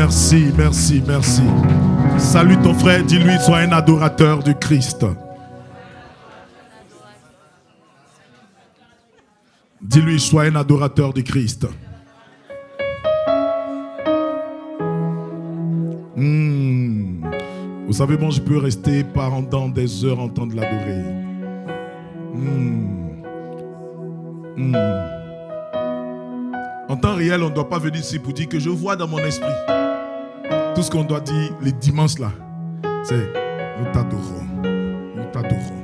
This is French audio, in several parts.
Merci, merci, merci. Salue ton frère, dis-lui, sois un adorateur du Christ. Dis-lui, sois un adorateur du Christ. Vous savez, moi, je peux rester pendant des heures en train de l'adorer. En temps réel, on ne doit pas venir ici pour dire que je vois dans mon esprit. Tout ce qu'on doit dire les dimanches là, c'est nous t'adorons. Nous t'adorons.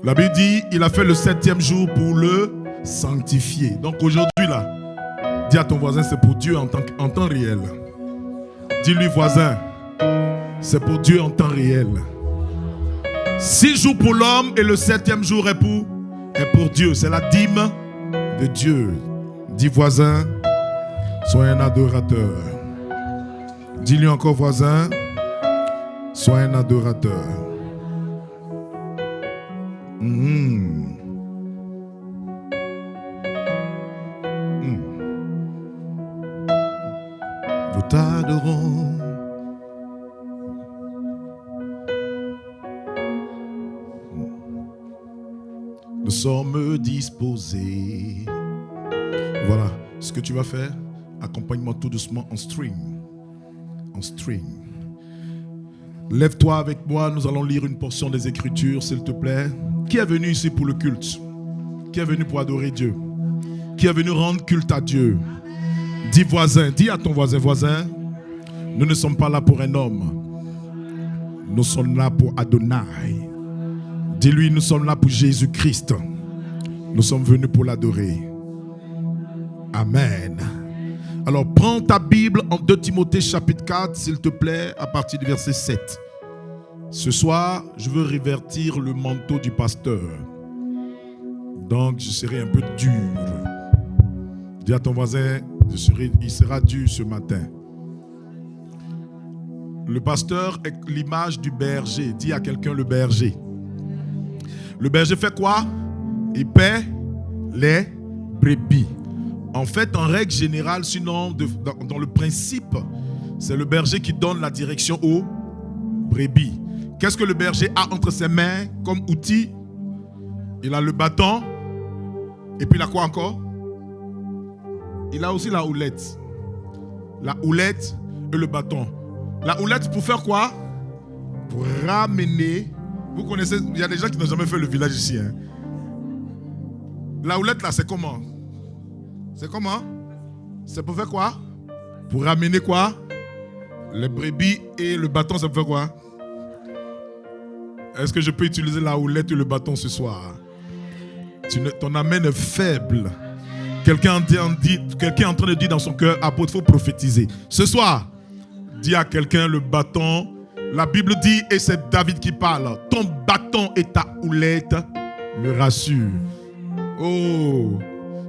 La Bible dit, il a fait le 7e jour pour le sanctifier. Donc aujourd'hui là, dis à ton voisin, c'est pour Dieu en temps réel. Dis-lui, voisin, c'est pour Dieu en temps réel. 6 jours pour l'homme et le 7e jour est pour Dieu. C'est la dîme de Dieu. Dis, voisin, sois un adorateur. Dis-lui encore, voisin, sois un adorateur. Nous t'adorons. Nous sommes disposés. Voilà, ce que tu vas faire, accompagne-moi tout doucement en string. En string. Lève-toi avec moi, nous allons lire une portion des Écritures, s'il te plaît. Qui est venu ici pour le culte? Qui est venu pour adorer Dieu? Qui est venu rendre culte à Dieu? Dis voisin, dis à ton voisin, voisin, nous ne sommes pas là pour un homme. Nous sommes là pour Adonai. Dis-lui, nous sommes là pour Jésus-Christ. Nous sommes venus pour l'adorer. Amen. Alors, prends ta Bible en 2 Timothée chapitre 4, s'il te plaît, à partir du verset 7. Ce soir, je veux révertir le manteau du pasteur. Donc, je serai un peu dur. Dis à ton voisin, il sera dur ce matin. Le pasteur est l'image du berger. Dis à quelqu'un le berger. Le berger fait quoi? Il paie les brebis. En fait, en règle générale, sinon, dans le principe, c'est le berger qui donne la direction aux brebis. Qu'est-ce que le berger a entre ses mains comme outil? Il a le bâton. Et puis il a quoi encore? Il a aussi la houlette. La houlette et le bâton. La houlette pour faire quoi? Pour ramener. Vous connaissez, il y a des gens qui n'ont jamais fait le village ici. Hein. La houlette là, c'est comment? C'est comment? C'est pour faire quoi? Pour ramener quoi? Les brebis et le bâton, ça peut faire quoi? Est-ce que je peux utiliser la houlette et le bâton ce soir? Ton amène est faible. Quelqu'un est en train de dire dans son cœur, apôtre, il faut prophétiser. Ce soir, dis à quelqu'un le bâton. La Bible dit, et c'est David qui parle, ton bâton et ta houlette me rassurent. Oh,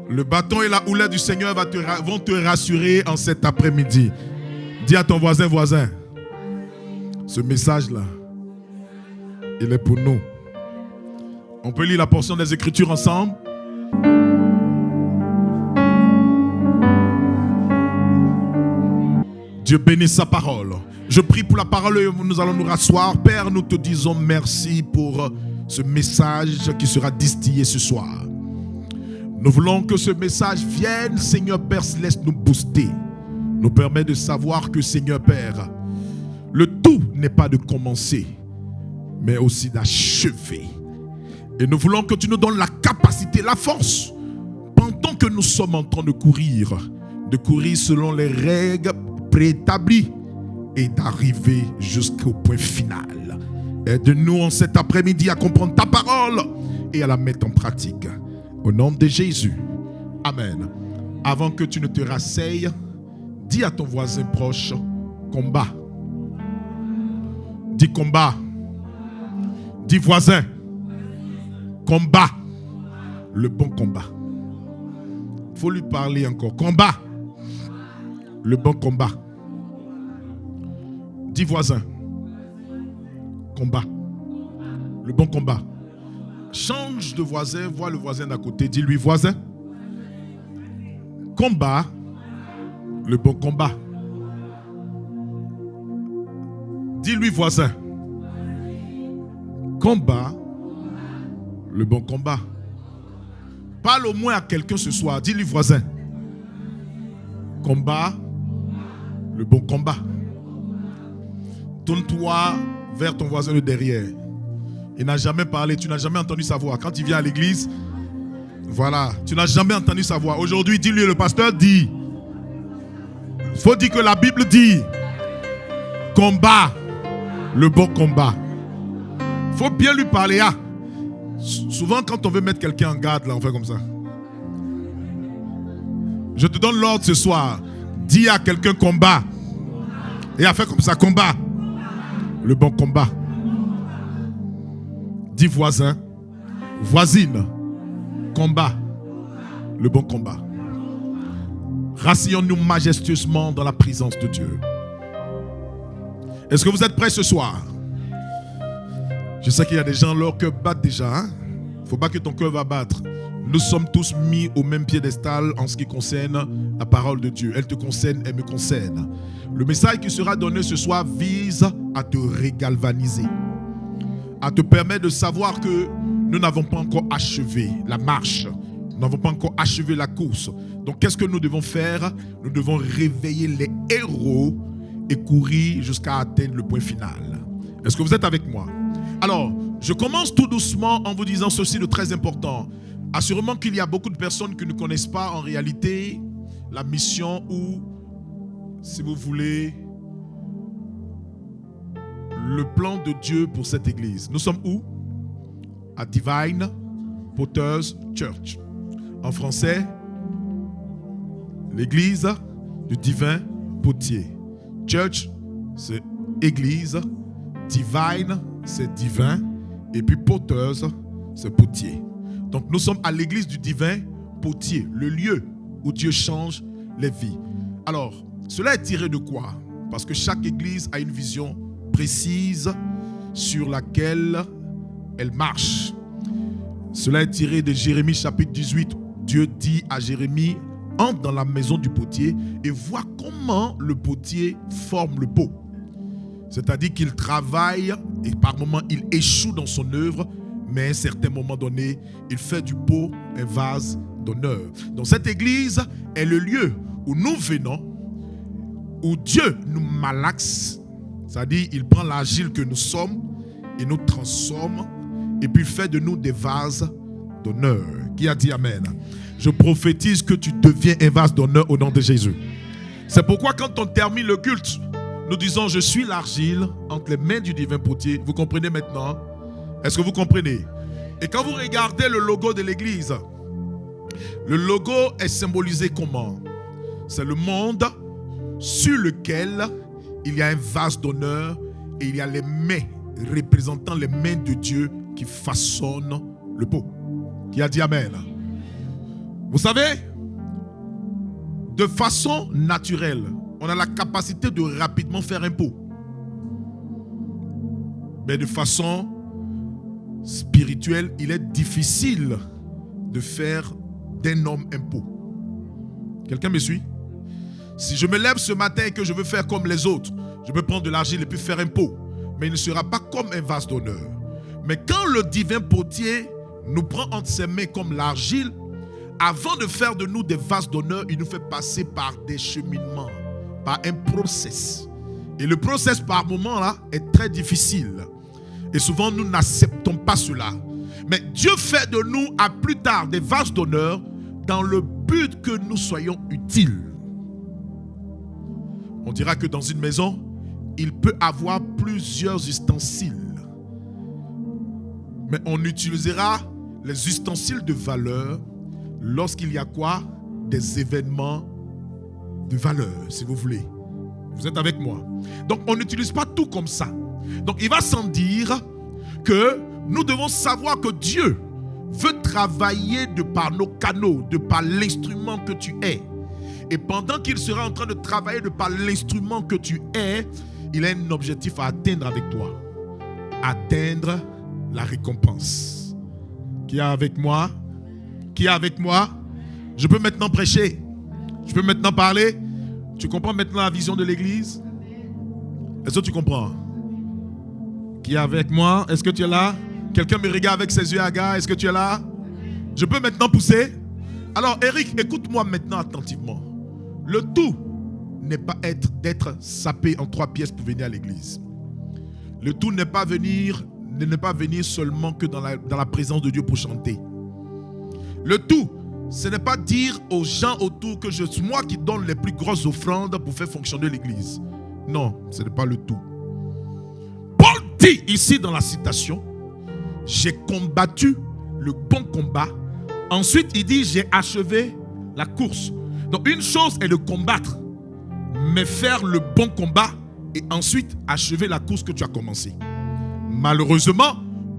le bâton et la houlette du Seigneur vont te rassurer en cet après-midi. Dis à ton voisin, ce message-là, il est pour nous. On peut lire la portion des Écritures ensemble. Dieu bénisse sa parole. Je prie pour la parole et nous allons nous rasseoir. Père, nous te disons merci pour ce message qui sera distillé ce soir. Nous voulons que ce message vienne, Seigneur Père Céleste, nous booster. Nous permet de savoir que, Seigneur Père, le tout n'est pas de commencer, mais aussi d'achever. Et nous voulons que tu nous donnes la capacité, la force, pendant que nous sommes en train de courir selon les règles préétablies et d'arriver jusqu'au point final. Aide-nous en cet après-midi à comprendre ta parole et à la mettre en pratique. Au nom de Jésus. Amen. Avant que tu ne te rasseyes, dis à ton voisin proche, combat. Dis combat. Dis voisin, combat. Le bon combat. Il faut lui parler encore. Combat. Le bon combat. Dis voisin, combat. Le bon combat. Change de voisin, vois le voisin d'à côté, dis-lui voisin, combat, le bon combat. Dis-lui voisin. Combat le bon combat. Parle au moins à quelqu'un ce soir. Dis-lui voisin. Combat le bon combat. Tourne-toi vers ton voisin de derrière. Il n'a jamais parlé, tu n'as jamais entendu sa voix. Quand il vient à l'église, voilà, tu n'as jamais entendu sa voix. Aujourd'hui, dis-lui, le pasteur dit. Il faut dire que la Bible dit. Combat le bon combat. Il faut bien lui parler. Ah. Souvent, quand on veut mettre quelqu'un en garde, là, on fait comme ça. Je te donne l'ordre ce soir. Dis à quelqu'un combat. Et à faire comme ça, combat. Le bon combat. Dis voisin, voisine, combat. Le bon combat. Rasseyons-nous majestueusement dans la présence de Dieu. Est-ce que vous êtes prêts ce soir? Je sais qu'il y a des gens, leur cœur bat déjà. Il ne faut pas que ton cœur va battre. Nous sommes tous mis au même piédestal en ce qui concerne la parole de Dieu. Elle te concerne, elle me concerne. Le message qui sera donné ce soir vise à te régalvaniser, à te permettre de savoir que nous n'avons pas encore achevé la marche. Nous n'avons pas encore achevé la course. Donc qu'est-ce que nous devons faire? Nous devons réveiller les héros et courir jusqu'à atteindre le point final. Est-ce que vous êtes avec moi? Alors, je commence tout doucement en vous disant ceci de très important. Assurément qu'il y a beaucoup de personnes qui ne connaissent pas en réalité la mission ou, si vous voulez, le plan de Dieu pour cette église. Nous sommes où? À Divine Potter's Church. En français, l'église du divin potier. Church, c'est église. Divine, c'est divin. Et puis Potter's, c'est potier. Donc nous sommes à l'église du divin potier, le lieu où Dieu change les vies. Alors, cela est tiré de quoi? Parce que chaque église a une vision précise sur laquelle elle marche. Cela est tiré de Jérémie chapitre 18. Dieu dit à Jérémie, entre dans la maison du potier et vois comment le potier forme le pot. C'est-à-dire qu'il travaille et par moments il échoue dans son œuvre, mais à un certain moment donné, il fait du pot un vase d'honneur. Donc cette église est le lieu où nous venons, où Dieu nous malaxe, c'est-à-dire il prend l'argile que nous sommes et nous transforme et puis fait de nous des vases d'honneur. Qui a dit amen? Je prophétise que tu deviens un vase d'honneur au nom de Jésus. C'est pourquoi quand on termine le culte, nous disons je suis l'argile entre les mains du divin potier. Vous comprenez maintenant? Est-ce que vous comprenez? Et quand vous regardez le logo de l'église, le logo est symbolisé comment? C'est le monde sur lequel il y a un vase d'honneur et il y a les mains représentant les mains de Dieu qui façonnent le pot. Qui a dit amen? Vous savez, de façon naturelle, on a la capacité de rapidement faire un pot. Mais de façon spirituelle, il est difficile de faire d'un homme un pot. Quelqu'un me suit? Si je me lève ce matin et que je veux faire comme les autres, je peux prendre de l'argile et puis faire un pot. Mais il ne sera pas comme un vase d'honneur. Mais quand le divin potier nous prend entre ses mains comme l'argile, avant de faire de nous des vases d'honneur, il nous fait passer par des cheminements, par un process. Et le process par moment là est très difficile. Et souvent nous n'acceptons pas cela. Mais Dieu fait de nous à plus tard des vases d'honneur dans le but que nous soyons utiles. On dira que dans une maison, il peut avoir plusieurs ustensiles. Mais on utilisera les ustensiles de valeur lorsqu'il y a quoi? Des événements de valeur, si vous voulez. Vous êtes avec moi? Donc on n'utilise pas tout comme ça. Donc il va sans dire que nous devons savoir que Dieu veut travailler de par nos canaux, de par l'instrument que tu es. Et pendant qu'il sera en train de travailler de par l'instrument que tu es, il a un objectif à atteindre avec toi. Atteindre la récompense. Qui est avec moi? Qui est avec moi? Je peux maintenant prêcher. Je peux maintenant parler. Tu comprends maintenant la vision de l'église? Est-ce que tu comprends? Qui est avec moi? Est-ce que tu es là? Quelqu'un me regarde avec ses yeux hagards. Est-ce que tu es là? Je peux maintenant pousser? Alors Eric, écoute-moi maintenant attentivement. Le tout n'est pas d'être sapé en 3 pièces pour venir à l'église. Le tout n'est pas venir seulement que dans la présence de Dieu pour chanter. Le tout, ce n'est pas dire aux gens autour que je suis moi qui donne les plus grosses offrandes pour faire fonctionner l'église. Non, ce n'est pas le tout. Paul dit ici dans la citation, j'ai combattu le bon combat. Ensuite, il dit, j'ai achevé la course. Donc, une chose est de combattre, mais faire le bon combat et ensuite achever la course que tu as commencée. Malheureusement,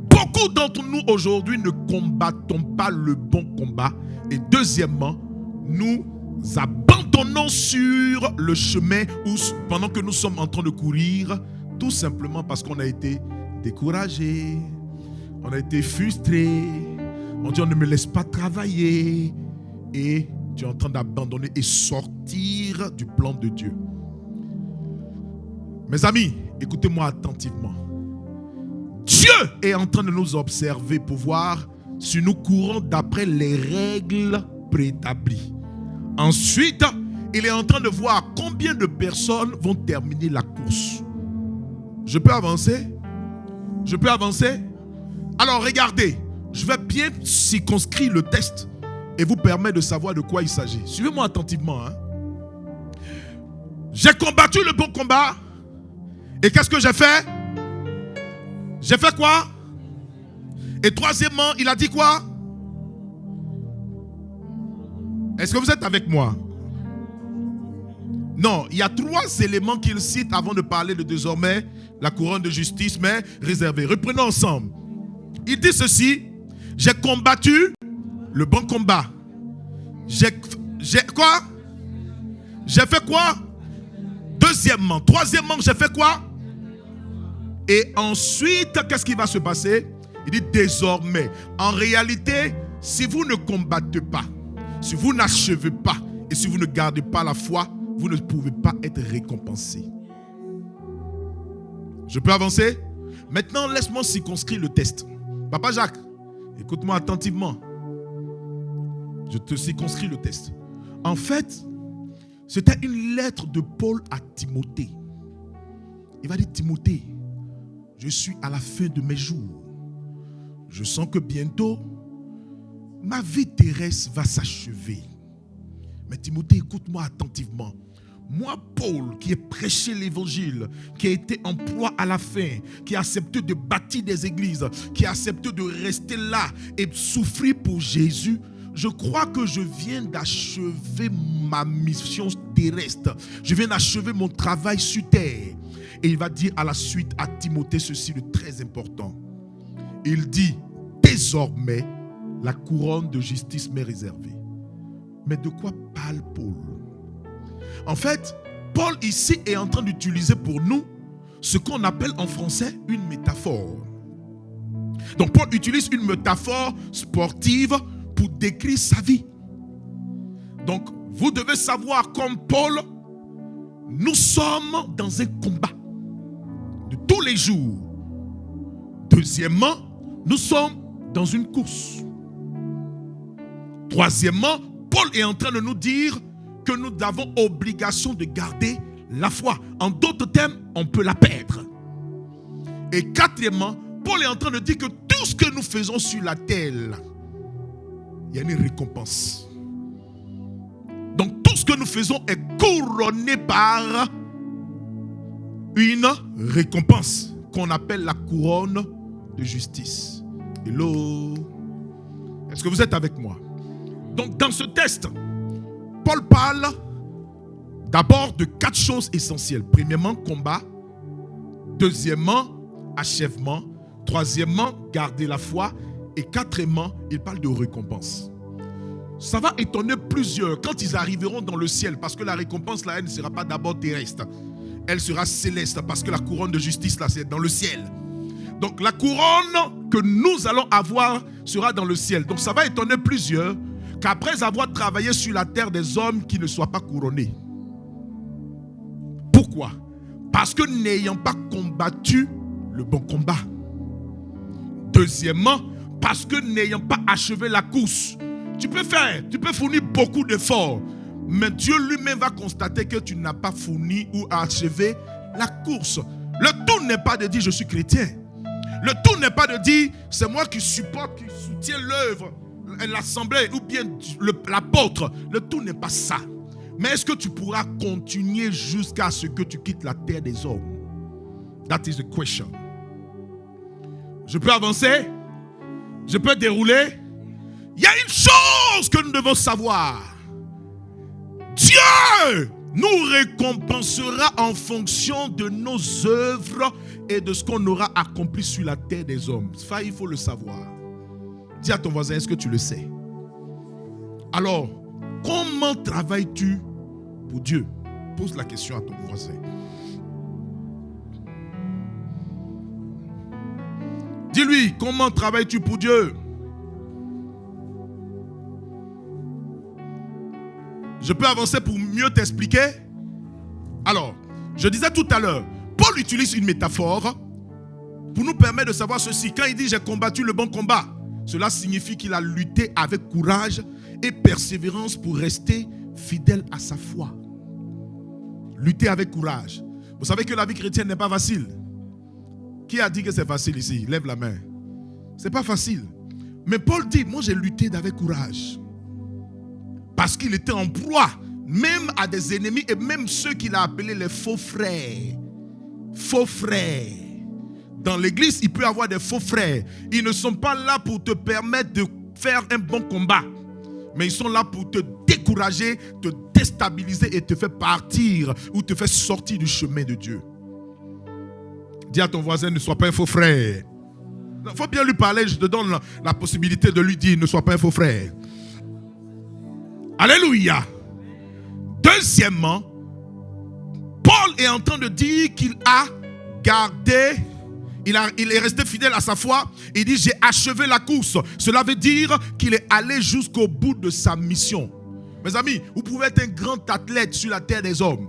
beaucoup d'entre nous aujourd'hui ne combattons pas le bon combat. Et deuxièmement, nous abandonnons sur le chemin pendant que nous sommes en train de courir, tout simplement parce qu'on a été découragé, on a été frustré, on dit on ne me laisse pas travailler et tu es en train d'abandonner et sortir du plan de Dieu. Mes amis, écoutez-moi attentivement. Dieu est en train de nous observer pour voir si nous courons d'après les règles préétablies. Ensuite, il est en train de voir combien de personnes vont terminer la course. Je peux avancer? Je peux avancer? Alors regardez, je vais bien circonscrire le test et vous permettre de savoir de quoi il s'agit. Suivez-moi attentivement. J'ai combattu le bon combat. Et qu'est-ce que j'ai fait? J'ai fait quoi? Et troisièmement, il a dit quoi? Est-ce que vous êtes avec moi? Non, il y a 3 éléments qu'il cite avant de parler de désormais la couronne de justice, mais réservée. Reprenons ensemble. Il dit ceci, j'ai combattu le bon combat. J'ai quoi? J'ai fait quoi? Deuxièmement. Troisièmement, j'ai fait quoi? Et ensuite, qu'est-ce qui va se passer? Il dit désormais. En réalité, si vous ne combattez pas, si vous n'achevez pas et si vous ne gardez pas la foi, vous ne pouvez pas être récompensé. Je peux avancer? Maintenant, laisse-moi circonscrire le test. Papa Jacques, écoute-moi attentivement. Je te circonscris le test. En fait, c'était une lettre de Paul à Timothée. Il va dire, Timothée, je suis à la fin de mes jours. Je sens que bientôt, ma vie terrestre va s'achever. Mais Timothée, écoute-moi attentivement. Moi, Paul, qui ai prêché l'évangile, qui a été en proie à la fin, qui a accepté de bâtir des églises, qui a accepté de rester là et souffrir pour Jésus, je crois que je viens d'achever ma mission terrestre. Je viens d'achever mon travail sur terre. Et il va dire à la suite à Timothée ceci de très important. Il dit, désormais, la couronne de justice m'est réservée. Mais de quoi parle Paul? En fait, Paul ici est en train d'utiliser pour nous ce qu'on appelle en français une métaphore. Donc Paul utilise une métaphore sportive pour décrire sa vie. Donc vous devez savoir, comme Paul, nous sommes dans un combat de tous les jours. Deuxièmement, nous sommes dans une course. Troisièmement, Paul est en train de nous dire que nous avons obligation de garder la foi. En d'autres termes, on peut la perdre. Et quatrièmement, Paul est en train de dire que tout ce que nous faisons sur la terre, il y a une récompense. Donc tout ce que nous faisons est couronné par une récompense qu'on appelle la couronne de justice. Hello? Est-ce que vous êtes avec moi? Donc dans ce test, Paul parle d'abord de 4 choses essentielles. Premièrement, combat. Deuxièmement, achèvement. Troisièmement, garder la foi. Et quatrièmement, il parle de récompense. Ça va étonner plusieurs quand ils arriveront dans le ciel, parce que la récompense là, elle ne sera pas d'abord terrestre. Elle sera céleste, parce que la couronne de justice là, c'est dans le ciel. Donc la couronne que nous allons avoir sera dans le ciel. Donc ça va étonner plusieurs qu'après avoir travaillé sur la terre des hommes qui ne soient pas couronnés. Pourquoi? Parce que n'ayant pas combattu le bon combat. Deuxièmement, parce que n'ayant pas achevé la course, tu peux fournir beaucoup d'efforts, mais Dieu lui-même va constater que tu n'as pas fourni ou achevé la course. Le tout n'est pas de dire je suis chrétien. Le tout n'est pas de dire c'est moi qui supporte, qui soutiens l'œuvre, l'assemblée ou bien l'apôtre. Le tout n'est pas ça. Mais est-ce que tu pourras continuer jusqu'à ce que tu quittes la terre des hommes? That is the question. Je peux avancer? Je peux dérouler? Il y a une chose que nous devons savoir. Dieu nous récompensera en fonction de nos œuvres et de ce qu'on aura accompli sur la terre des hommes. Ça, il faut le savoir. Dis à ton voisin, est-ce que tu le sais? Alors, comment travailles-tu pour Dieu? Pose la question à ton voisin. Dis-lui, comment travailles-tu pour Dieu? Je peux avancer pour mieux t'expliquer? Alors, je disais tout à l'heure, Paul utilise une métaphore pour nous permettre de savoir ceci. Quand il dit « j'ai combattu le bon combat », cela signifie qu'il a lutté avec courage et persévérance pour rester fidèle à sa foi. Lutter avec courage. Vous savez que la vie chrétienne n'est pas facile. Qui a dit que c'est facile ici? Lève la main. C'est pas facile. Mais Paul dit, moi j'ai lutté avec courage. Parce qu'il était en proie, même à des ennemis et même ceux qu'il a appelés les faux frères. Faux frères. Dans l'église, il peut y avoir des faux frères. Ils ne sont pas là pour te permettre de faire un bon combat. Mais ils sont là pour te décourager, te déstabiliser et te faire partir ou te faire sortir du chemin de Dieu. Dis à ton voisin, ne sois pas un faux frère. Il faut bien lui parler, je te donne la possibilité de lui dire, ne sois pas un faux frère. Alléluia. Deuxièmement, Paul est en train de dire qu'il a gardé, il est resté fidèle à sa foi. Il dit, j'ai achevé la course. Cela veut dire qu'il est allé jusqu'au bout de sa mission. Mes amis, vous pouvez être un grand athlète sur la terre des hommes.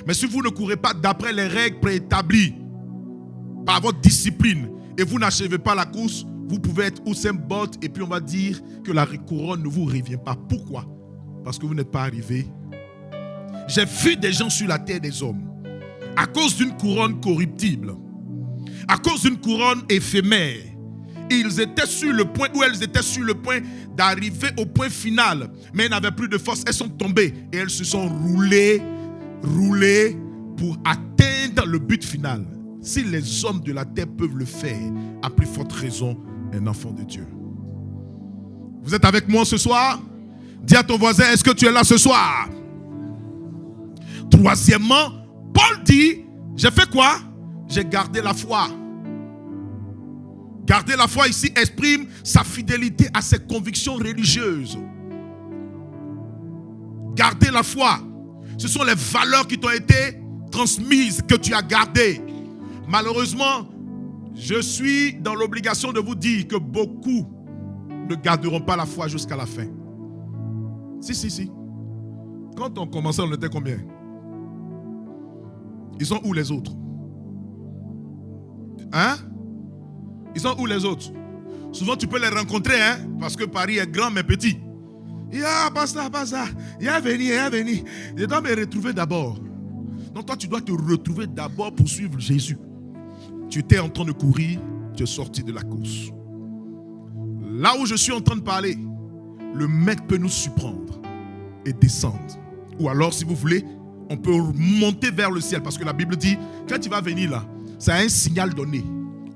Mais si vous ne courez pas d'après les règles préétablies, par votre discipline, et vous n'achevez pas la course, vous pouvez être Usain Bolt et puis on va dire que la couronne ne vous revient pas. Pourquoi? Parce que vous n'êtes pas arrivé. J'ai vu des gens sur la terre des hommes, à cause d'une couronne corruptible, à cause d'une couronne éphémère, ils étaient sur le point, ou elles étaient sur le point d'arriver au point final, mais elles n'avaient plus de force, elles sont tombées et elles se sont roulées pour atteindre le but final. Si les hommes de la terre peuvent le faire, à plus forte raison, un enfant de Dieu. Vous êtes avec moi ce soir? Dis à ton voisin, est-ce que tu es là ce soir? Troisièmement, Paul dit, j'ai fait quoi? J'ai gardé la foi. Garder la foi ici exprime sa fidélité à ses convictions religieuses. Garder la foi, ce sont les valeurs qui t'ont été transmises, que tu as gardées. Malheureusement, je suis dans l'obligation de vous dire que beaucoup ne garderont pas la foi jusqu'à la fin. Si. Quand on commençait, on était combien? Ils sont où les autres? Hein? Ils sont où les autres? Souvent tu peux les rencontrer, hein? Parce que Paris est grand mais petit. Pas ça. Venez. Je dois me retrouver d'abord. Donc toi tu dois te retrouver d'abord pour suivre Jésus. Tu étais en train de courir, tu es sorti de la course. Là où je suis en train de parler, le mec peut nous surprendre et descendre. Ou alors, si vous voulez, on peut monter vers le ciel. Parce que la Bible dit, quand il va venir là, c'est un signal donné.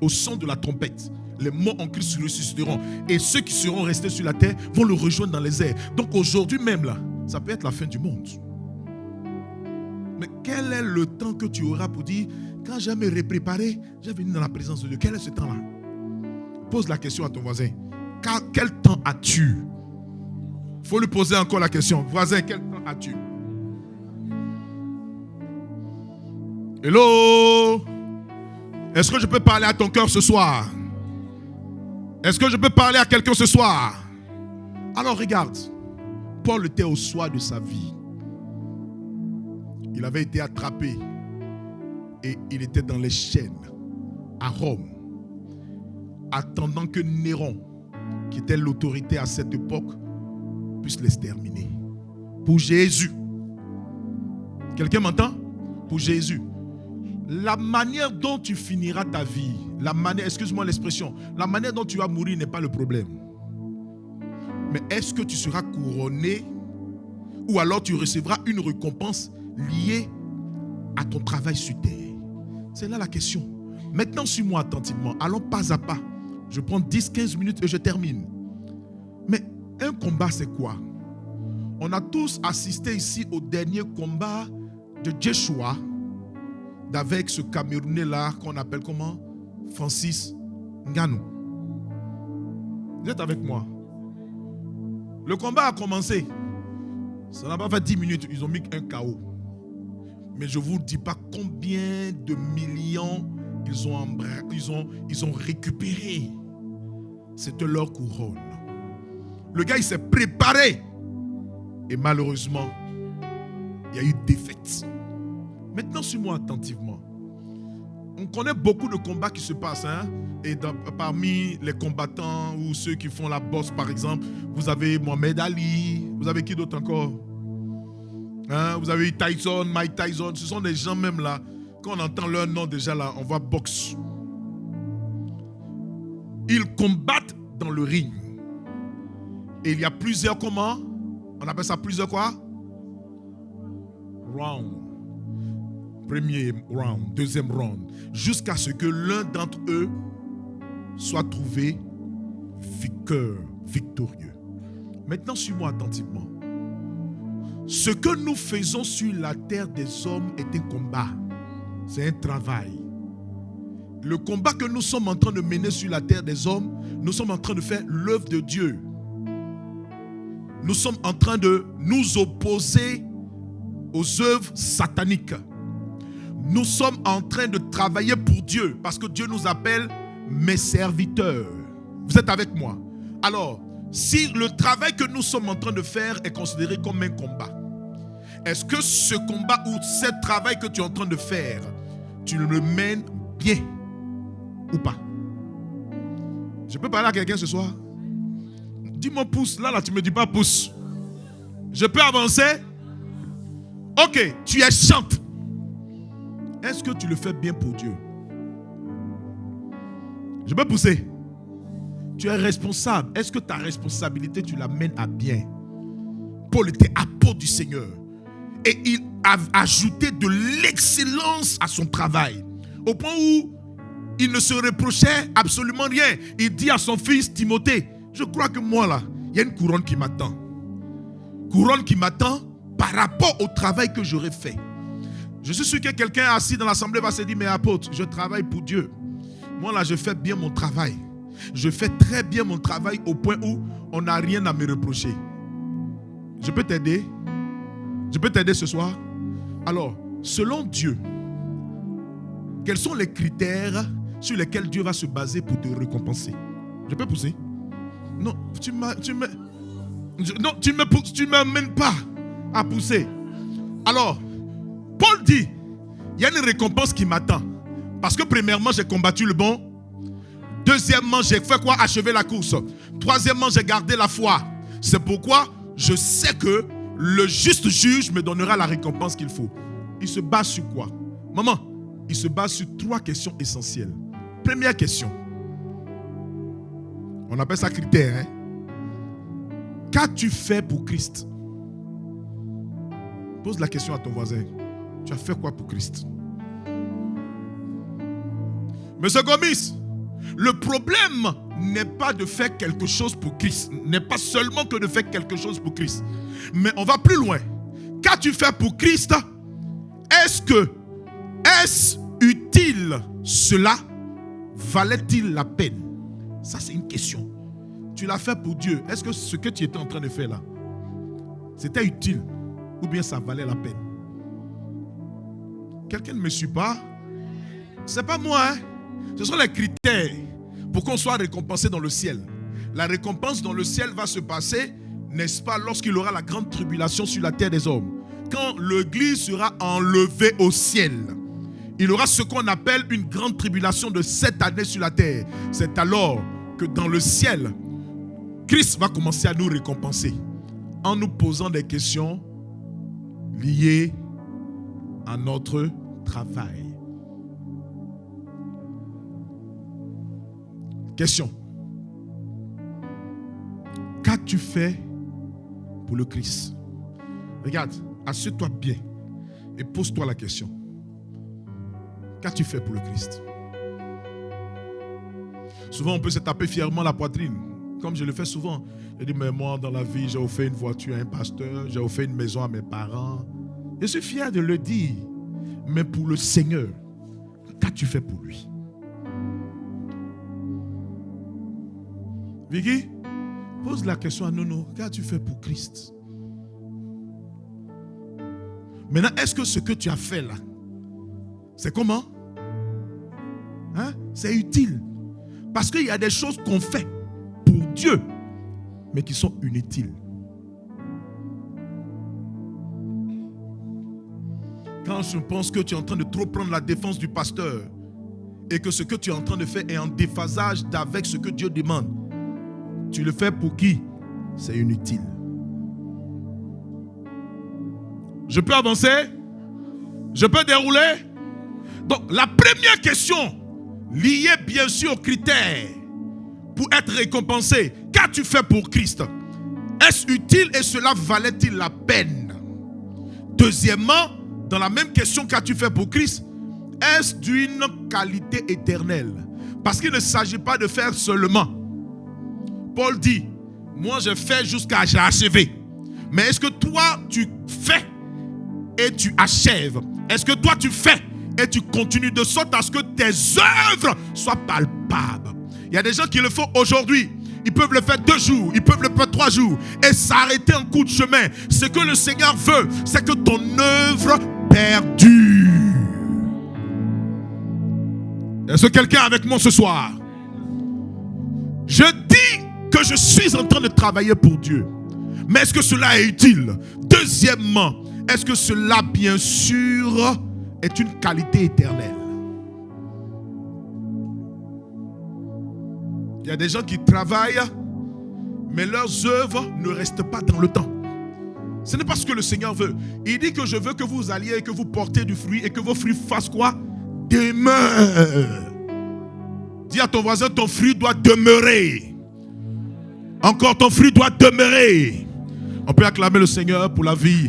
Au son de la trompette, les morts en Christ ressusciteront. Et ceux qui seront restés sur la terre vont le rejoindre dans les airs. Donc aujourd'hui même là, ça peut être la fin du monde. Mais quel est le temps que tu auras pour dire, quand je vais me préparer, je vais venir dans la présence de Dieu? Quel est ce temps-là? Pose la question à ton voisin. Quel temps as-tu? Il faut lui poser encore la question. Voisin, quel temps as-tu? Hello? Est-ce que je peux parler à ton cœur ce soir? Est-ce que je peux parler à quelqu'un ce soir? Alors regarde, Paul était au soir de sa vie. Il avait été attrapé et il était dans les chaînes. à Rome, attendant que Néron, qui était l'autorité à cette époque, puisse l'exterminer. Pour Jésus. Quelqu'un m'entend? Pour Jésus. La manière dont tu finiras ta vie, excuse-moi l'expression, la manière dont tu vas mourir n'est pas le problème. Mais est-ce que tu seras couronné ou alors tu recevras une récompense liée à ton travail sur terre? C'est là la question. Maintenant, suis-moi attentivement. Allons pas à pas. Je prends 10-15 minutes et je termine. Mais un combat, c'est quoi? On a tous assisté ici au dernier combat de Joshua avec ce Camerounais-là qu'on appelle comment? Francis Ngannou. Vous êtes avec moi? Le combat a commencé. Ça n'a pas fait 10 minutes. Ils ont mis un KO. Mais je ne vous dis pas combien de millions ils ont récupéré. C'était leur couronne. Le gars, il s'est préparé. Et malheureusement, il y a eu défaite. Maintenant, suis-moi attentivement. On connaît beaucoup de combats qui se passent. Et parmi les combattants ou ceux qui font la boxe, par exemple, vous avez Mohamed Ali. Vous avez qui d'autre encore? Vous avez Tyson, Mike Tyson. Ce sont des gens même là. Quand on entend leur nom déjà là, on voit boxe. Ils combattent dans le ring. Et il y a plusieurs comment? On appelle ça plusieurs quoi? Round. Premier round, deuxième round. Jusqu'à ce que l'un d'entre eux soit trouvé victorieux. Maintenant, suis-moi attentivement. Ce que nous faisons sur la terre des hommes est un combat. C'est un travail. Le combat que nous sommes en train de mener sur la terre des hommes, nous sommes en train de faire l'œuvre de Dieu. Nous sommes en train de nous opposer aux œuvres sataniques. Nous sommes en train de travailler pour Dieu parce que Dieu nous appelle mes serviteurs. Vous êtes avec moi? Alors, si le travail que nous sommes en train de faire est considéré comme un combat, est-ce que ce combat ou ce travail que tu es en train de faire, tu le mènes bien ou pas? Je peux parler à quelqu'un ce soir? Dis-moi pouce. Là, tu ne me dis pas pouce. Je peux avancer? Ok, tu es chante. Est-ce que tu le fais bien pour Dieu? Je peux pousser. Tu es responsable. Est-ce que ta responsabilité, tu la mènes à bien? Paul était apôtre du Seigneur. Et il a ajouté de l'excellence à son travail. Au point où il ne se reprochait absolument rien. Il dit à son fils Timothée, je crois que moi là, il y a une couronne qui m'attend. Couronne qui m'attend par rapport au travail que j'aurais fait. Je suis sûr que quelqu'un assis dans l'assemblée va se dire, mais apôtre, je travaille pour Dieu. Moi là, je fais bien mon travail. Je fais très bien mon travail au point où on n'a rien à me reprocher. Je peux t'aider? Je peux t'aider ce soir? Alors, selon Dieu, quels sont les critères sur lesquels Dieu va se baser pour te récompenser? Je peux pousser? Non, tu ne m'amènes pas à pousser. Alors, Paul dit, il y a une récompense qui m'attend. Parce que premièrement, j'ai combattu le bon. Deuxièmement, j'ai fait quoi? Achever la course. Troisièmement, j'ai gardé la foi. C'est pourquoi je sais que le juste juge me donnera la récompense qu'il faut. Il se base sur quoi? Maman, il se base sur 3 questions essentielles. Première question. On appelle ça critère. Qu'as-tu fait pour Christ? Pose la question à ton voisin. Tu as fait quoi pour Christ? Monsieur Gomis, le problème n'est pas de faire quelque chose pour Christ. N'est pas seulement que de faire quelque chose pour Christ. Mais on va plus loin. Qu'as-tu fait pour Christ? Est-ce utile cela? Valait-il la peine? Ça, c'est une question. Tu l'as fait pour Dieu. Est-ce que ce que tu étais en train de faire là, c'était utile ou bien ça valait la peine? Quelqu'un ne me suit pas? C'est pas moi, Ce sont les critères pour qu'on soit récompensé dans le ciel. La récompense dans le ciel va se passer, n'est-ce pas, lorsqu'il y aura la grande tribulation sur la terre des hommes. Quand l'Église sera enlevée au ciel, il aura ce qu'on appelle une grande tribulation de 7 années sur la terre. C'est alors que dans le ciel, Christ va commencer à nous récompenser en nous posant des questions liées à notre travail. Question. Qu'as-tu fait pour le Christ? Regarde, assieds-toi bien et pose-toi la question. Qu'as-tu fait pour le Christ? Souvent, on peut se taper fièrement la poitrine, comme je le fais souvent. Je dis, mais moi, dans la vie, j'ai offert une voiture à un pasteur, j'ai offert une maison à mes parents. Je suis fier de le dire. Mais pour le Seigneur, qu'as-tu fait pour lui? Vicky, pose la question à Nono. Qu'as-tu fait pour Christ? Maintenant, est-ce que ce que tu as fait là, c'est comment? Hein? C'est utile. Parce qu'il y a des choses qu'on fait pour Dieu, mais qui sont inutiles. Quand je pense que tu es en train de trop prendre la défense du pasteur et que ce que tu es en train de faire est en déphasage avec ce que Dieu demande, tu le fais pour qui? C'est inutile. Je peux avancer? Je peux dérouler? Donc, la première question, liée bien sûr aux critères pour être récompensé. Qu'as-tu fait pour Christ? Est-ce utile et cela valait-il la peine? Deuxièmement, dans la même question, qu'as-tu fait pour Christ? Est-ce d'une qualité éternelle? Parce qu'il ne s'agit pas de faire seulement. Paul dit, moi je fais jusqu'à j'ai achevé. Mais est-ce que toi tu fais et tu achèves? Est-ce que toi tu fais et tu continues de sorte à ce que tes œuvres soient palpables? Il y a des gens qui le font aujourd'hui. Ils peuvent le faire 2 jours, ils peuvent le faire 3 jours et s'arrêter en cours de chemin. Ce que le Seigneur veut, c'est que ton œuvre perdure. Est-ce que quelqu'un est avec moi ce soir? Je dis que je suis en train de travailler pour Dieu. Mais est-ce que cela est utile? Deuxièmement, est-ce que cela, bien sûr, est une qualité éternelle? Il y a des gens qui travaillent, mais leurs œuvres ne restent pas dans le temps. Ce n'est pas ce que le Seigneur veut. Il dit que je veux que vous alliez et que vous portez du fruit et que vos fruits fassent quoi? Demeure. Dis à ton voisin, ton fruit doit demeurer. Encore, ton fruit doit demeurer. On peut acclamer le Seigneur pour la vie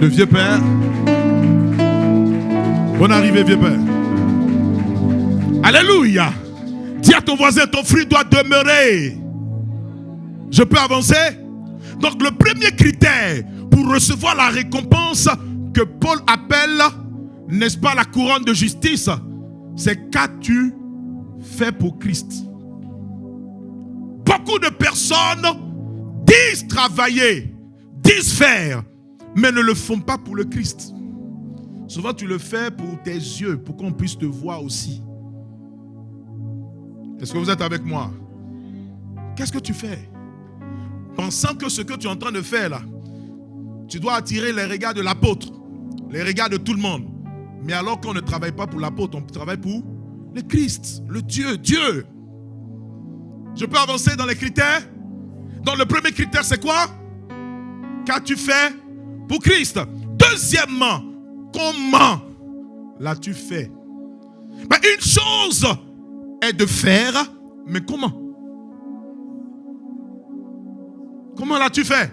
de vieux père. Bonne arrivée, vieux père. Alléluia. Dis à ton voisin, ton fruit doit demeurer. Je peux avancer? Donc le premier critère pour recevoir la récompense que Paul appelle, n'est-ce pas, la couronne de justice, c'est qu'as-tu fait pour Christ? Beaucoup de personnes disent travailler, disent faire, mais ne le font pas pour le Christ. Souvent tu le fais pour tes yeux, pour qu'on puisse te voir aussi. Est-ce que vous êtes avec moi? Qu'est-ce que tu fais? Pensant que ce que tu es en train de faire là, tu dois attirer les regards de l'apôtre, les regards de tout le monde. Mais alors qu'on ne travaille pas pour l'apôtre, on travaille pour le Christ, le Dieu, Dieu. Je peux avancer dans les critères? Donc le premier critère c'est quoi? Qu'as-tu fait pour Christ? Deuxièmement, comment l'as-tu fait? Ben, une chose est de faire, mais comment? Comment l'as-tu fait?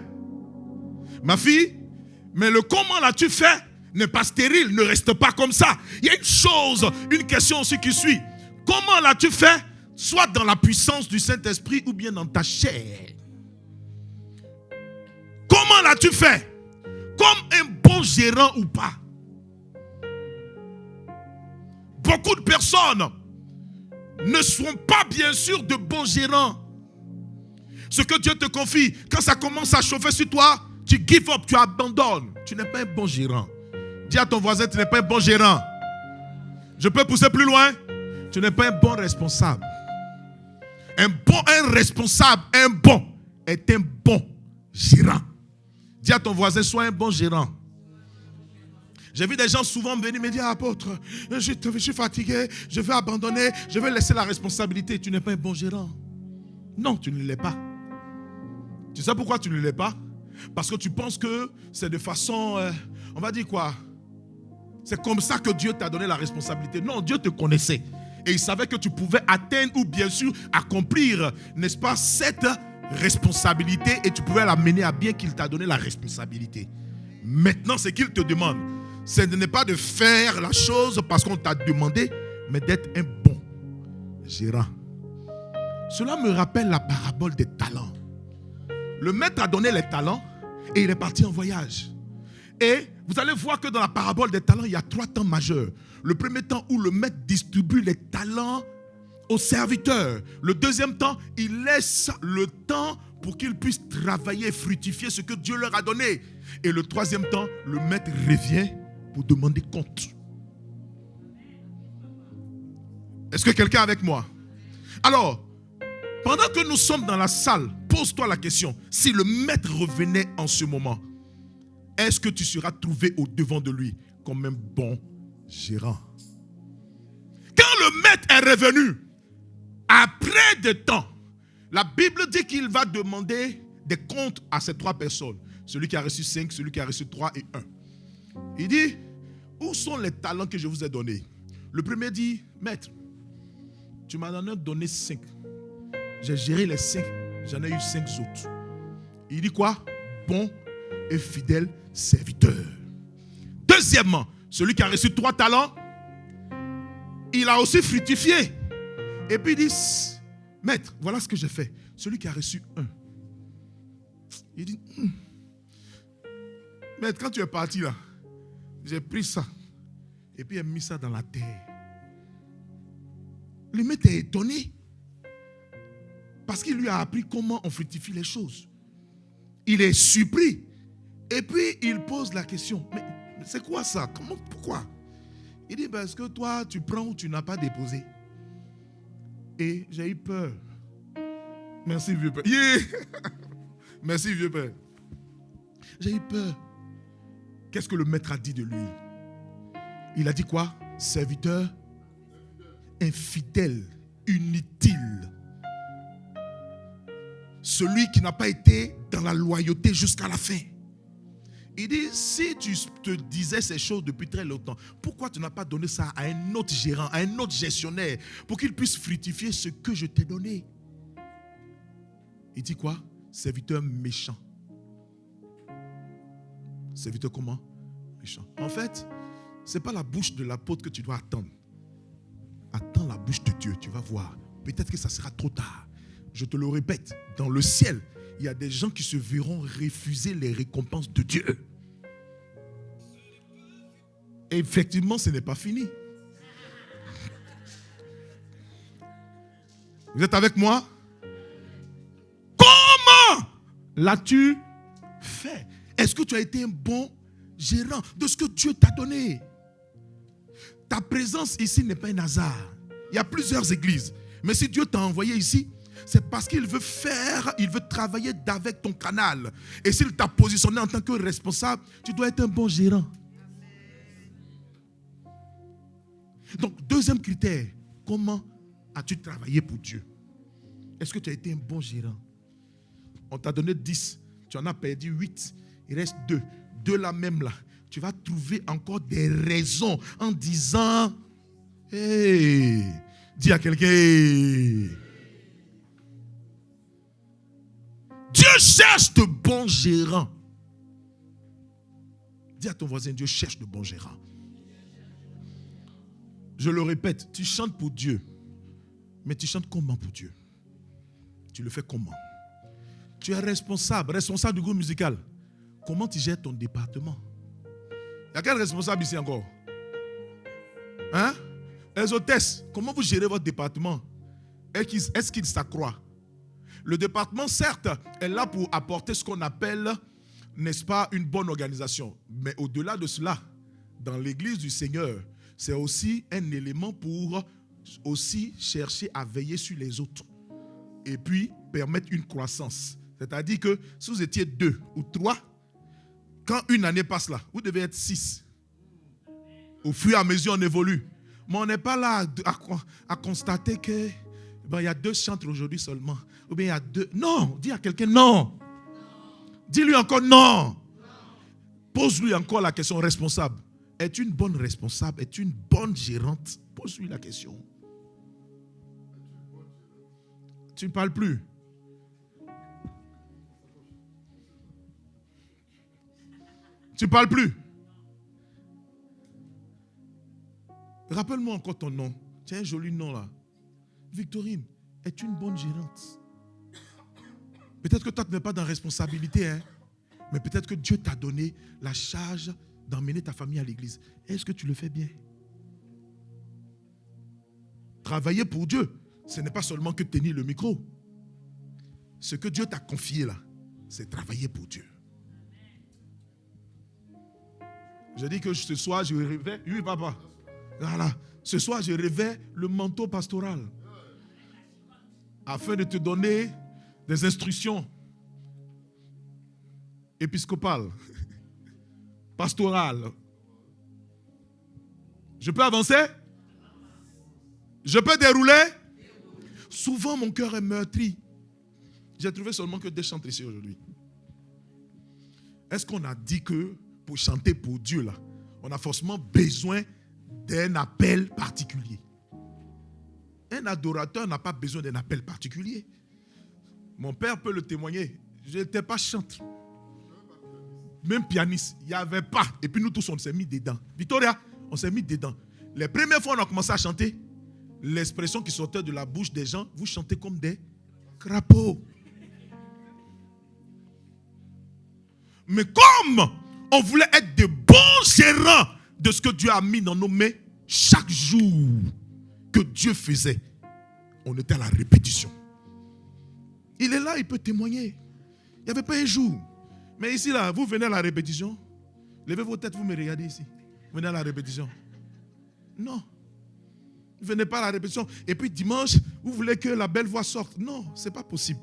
Ma fille, mais le comment l'as-tu fait n'est pas stérile, ne reste pas comme ça. Il y a une chose, une question aussi qui suit. Comment l'as-tu fait? Soit dans la puissance du Saint-Esprit ou bien dans ta chair. Comment l'as-tu fait? Comme un bon gérant ou pas? Beaucoup de personnes ne sont pas bien sûr de bons gérants. Ce que Dieu te confie, quand ça commence à chauffer sur toi, tu give up, tu abandonnes. Tu n'es pas un bon gérant. Dis à ton voisin, tu n'es pas un bon gérant. Je peux pousser plus loin? Tu n'es pas un bon responsable. Un responsable, un bon, est un bon gérant. Dis à ton voisin, sois un bon gérant. J'ai vu des gens souvent venir me dire, apôtre, je suis fatigué, je vais abandonner, je vais laisser la responsabilité. Tu n'es pas un bon gérant. Non, tu ne l'es pas. Tu sais pourquoi tu ne l'es pas? Parce que tu penses que c'est de façon, on va dire quoi? C'est comme ça que Dieu t'a donné la responsabilité. Non, Dieu te connaissait. Et il savait que tu pouvais atteindre ou bien sûr accomplir, n'est-ce pas, cette responsabilité et tu pouvais l'amener à bien qu'il t'a donné la responsabilité. Maintenant, ce qu'il te demande, ce n'est pas de faire la chose parce qu'on t'a demandé, mais d'être un bon gérant. Cela me rappelle la parabole des talents. Le maître a donné les talents et il est parti en voyage. Et vous allez voir que dans la parabole des talents, il y a 3 temps majeurs. Le premier temps où le maître distribue les talents aux serviteurs. Le deuxième temps, il laisse le temps pour qu'ils puissent travailler et fructifier ce que Dieu leur a donné. Et le troisième temps, le maître revient pour demander compte. Est-ce que quelqu'un est avec moi? Alors, pendant que nous sommes dans la salle, pose-toi la question. Si le maître revenait en ce moment, est-ce que tu seras trouvé au devant de lui comme un bon gérant? Quand le maître est revenu, après des temps, la Bible dit qu'il va demander des comptes à ces 3 personnes. Celui qui a reçu 5, celui qui a reçu 3 et 1. Il dit, où sont les talents que je vous ai donnés? Le premier dit, maître, tu m'as donné 5. J'ai géré les 5, j'en ai eu 5 autres. Il dit quoi? Bon et fidèle serviteur. Deuxièmement, celui qui a reçu 3 talents, il a aussi fructifié. Et puis il dit, maître, voilà ce que j'ai fait. Celui qui a reçu 1, il dit, maître, quand tu es parti là, j'ai pris ça et puis j'ai mis ça dans la terre. Le maître est étonné parce qu'il lui a appris comment on fructifie les choses. Il est surpris. Et puis il pose la question, mais c'est quoi ça? Comment, pourquoi? Il dit, parce que toi, tu prends où tu n'as pas déposé. Et j'ai eu peur. Merci, vieux père. Yeah. Merci, vieux père. J'ai eu peur. Qu'est-ce que le maître a dit de lui? Il a dit quoi? Serviteur infidèle, inutile. Celui qui n'a pas été dans la loyauté jusqu'à la fin. Il dit, si tu te disais ces choses depuis très longtemps, pourquoi tu n'as pas donné ça à un autre gérant, à un autre gestionnaire, pour qu'il puisse fructifier ce que je t'ai donné? Il dit quoi? Serviteur méchant. Serviteur comment? Méchant. En fait, ce n'est pas la bouche de l'apôtre que tu dois attendre. Attends la bouche de Dieu, tu vas voir. Peut-être que ça sera trop tard. Je te le répète, dans le ciel, il y a des gens qui se verront refuser les récompenses de Dieu. Et effectivement, ce n'est pas fini. Vous êtes avec moi? Comment l'as-tu fait? Est-ce que tu as été un bon gérant de ce que Dieu t'a donné? Ta présence ici n'est pas un hasard. Il y a plusieurs églises. Mais si Dieu t'a envoyé ici, c'est parce qu'il veut travailler avec ton canal. Et s'il t'a positionné en tant que responsable, tu dois être un bon gérant. Donc, deuxième critère, comment as-tu travaillé pour Dieu? Est-ce que tu as été un bon gérant? On t'a donné 10, tu en as perdu 8, il reste 2. 2 là même là, tu vas trouver encore des raisons en disant, hey, dis à quelqu'un, hey. Dieu cherche de bons gérants. Dis à ton voisin, Dieu cherche de bons gérants. Je le répète, tu chantes pour Dieu, mais tu chantes comment pour Dieu? Tu le fais comment? Tu es responsable du groupe musical. Comment tu gères ton département? Il y a quel responsable ici encore? Hein? Les hôtesses, comment vous gérez votre département? Est-ce qu'il s'accroît? Le département, certes, est là pour apporter ce qu'on appelle, n'est-ce pas, une bonne organisation. Mais au-delà de cela, dans l'église du Seigneur, c'est aussi un élément pour aussi chercher à veiller sur les autres. Et puis, permettre une croissance. C'est-à-dire que si vous étiez 2 ou 3, quand une année passe là, vous devez être 6. Au fur et à mesure, on évolue. Mais on n'est pas là à constater que il y a 2 chantres aujourd'hui seulement. Ou bien il y a 2. Non, dis à quelqu'un non. Dis-lui encore non. Pose-lui encore la question responsable. Es-tu une bonne responsable? Es-tu une bonne gérante? Pose-lui la question. Tu ne parles plus. Tu ne parles plus. Rappelle-moi encore ton nom. Tu as un joli nom là. Victorine, es-tu une bonne gérante? Peut-être que toi tu n'es pas dans la responsabilité, hein? Mais peut-être que Dieu t'a donné la charge d'emmener ta famille à l'église. Est-ce que tu le fais bien? Travailler pour Dieu, ce n'est pas seulement que tenir le micro. Ce que Dieu t'a confié là, c'est travailler pour Dieu. Je dis que ce soir, je rêvais. Oui, papa. Voilà. Ce soir, je rêvais le manteau pastoral. Afin de te donner des instructions épiscopales, pastorales. Je peux avancer? Je peux dérouler? Souvent, mon cœur est meurtri. J'ai trouvé seulement que 2 chantres ici aujourd'hui. Est-ce qu'on a dit que pour chanter pour Dieu, là, on a forcément besoin d'un appel particulier? Un adorateur n'a pas besoin d'un appel particulier. Mon père peut le témoigner. Je n'étais pas chanteur. Même pianiste, il n'y avait pas. Et puis nous tous, on s'est mis dedans. Victoria, on s'est mis dedans. Les premières fois, on a commencé à chanter. L'expression qui sortait de la bouche des gens, vous chantez comme des crapauds. Mais comme on voulait être de bons gérants de ce que Dieu a mis dans nos mains, chaque jour que Dieu faisait, on était à la répétition. Il est là, il peut témoigner. Il n'y avait pas un jour. Mais ici, là, vous venez à la répétition. Levez vos têtes, vous me regardez ici. Vous venez à la répétition. Non. Vous ne venez pas à la répétition. Et puis dimanche, vous voulez que la belle voix sorte. Non, ce n'est pas possible.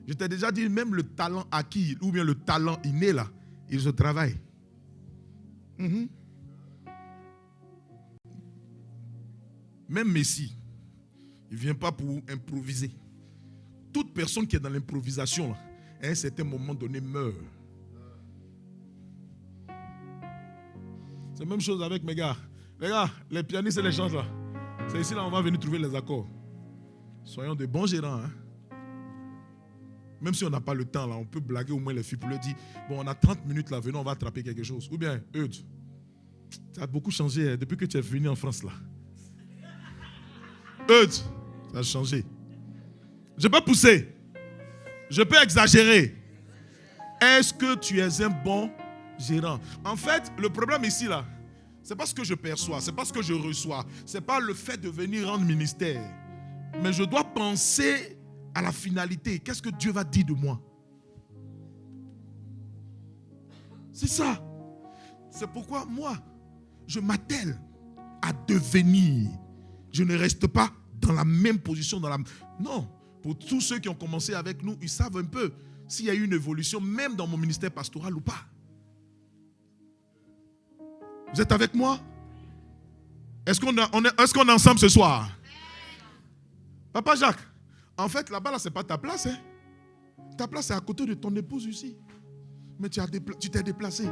Je t'ai déjà dit, même le talent acquis, ou bien le talent inné, là, il se travaille. Même Messi, il ne vient pas pour improviser. Toute personne qui est dans l'improvisation, là, à un certain moment donné, meurt. C'est la même chose avec mes gars. Les gars, les pianistes et les chants là, c'est ici là on va venir trouver les accords. Soyons de bons gérants. Hein? Même si on n'a pas le temps là, on peut blaguer au moins les filles pour leur dire, bon on a 30 minutes là, venons on va attraper quelque chose. Ou bien, Eudes, ça a beaucoup changé hein, depuis que tu es venu en France là. Eudes, ça a changé. Je peux pousser. Je peux exagérer. Est-ce que tu es un bon gérant? En fait, le problème ici là, c'est pas ce que je perçois, c'est pas ce que je reçois, c'est pas le fait de venir rendre ministère. Mais je dois penser à la finalité. Qu'est-ce que Dieu va dire de moi? C'est ça. C'est pourquoi moi, je m'attelle à devenir. Je ne reste pas dans la même position. Non. Pour tous ceux qui ont commencé avec nous, ils savent un peu s'il y a eu une évolution, même dans mon ministère pastoral ou pas. Vous êtes avec moi? Est-ce qu'on est ensemble ce soir? Papa Jacques, en fait, là-bas, là, ce n'est pas ta place. Hein? Ta place est à côté de ton épouse ici. Mais tu t'es déplacé.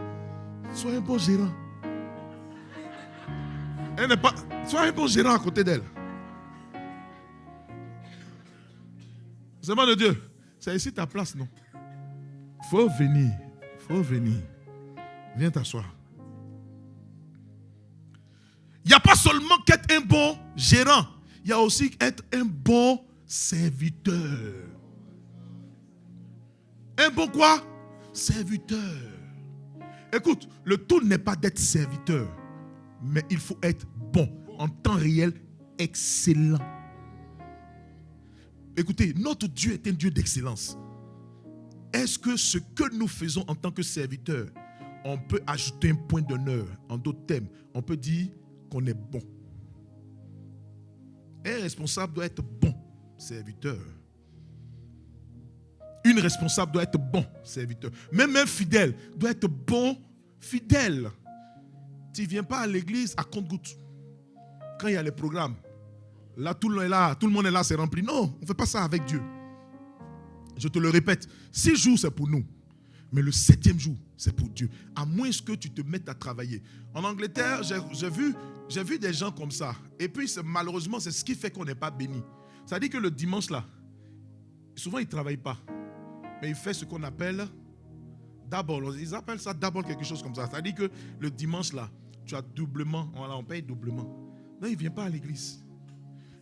Sois un bon gérant. Sois un bon gérant à côté d'elle. C'est mal de Dieu. C'est ici ta place, non? Faut venir. Faut venir. Viens t'asseoir. Il n'y a pas seulement qu'être un bon gérant. Il y a aussi être un bon serviteur. Un bon quoi? Serviteur. Écoute, le tout n'est pas d'être serviteur. Mais il faut être bon. En temps réel, excellent. Écoutez, notre Dieu est un Dieu d'excellence. Est-ce que ce que nous faisons en tant que serviteurs, on peut ajouter un point d'honneur? En d'autres termes, on peut dire qu'on est bon. Un responsable doit être bon serviteur. Une responsable doit être bon serviteur. Même un fidèle doit être bon fidèle. Tu ne viens pas à l'église à compte-gouttes. Quand il y a les programmes, là, tout le monde est là, c'est rempli. Non, on ne fait pas ça avec Dieu. Je te le répète, 6 jours, c'est pour nous. Mais le 7e jour, c'est pour Dieu. À moins que tu te mettes à travailler. En Angleterre, j'ai vu des gens comme ça. Et puis, malheureusement, c'est ce qui fait qu'on n'est pas béni. Ça dit que le dimanche, là, souvent, ils ne travaillent pas. Mais ils font ce qu'on appelle double. Ils appellent ça double quelque chose comme ça. Ça dit que le dimanche, là, tu as doublement. Voilà, on paye doublement. Non, il ne vient pas à l'église.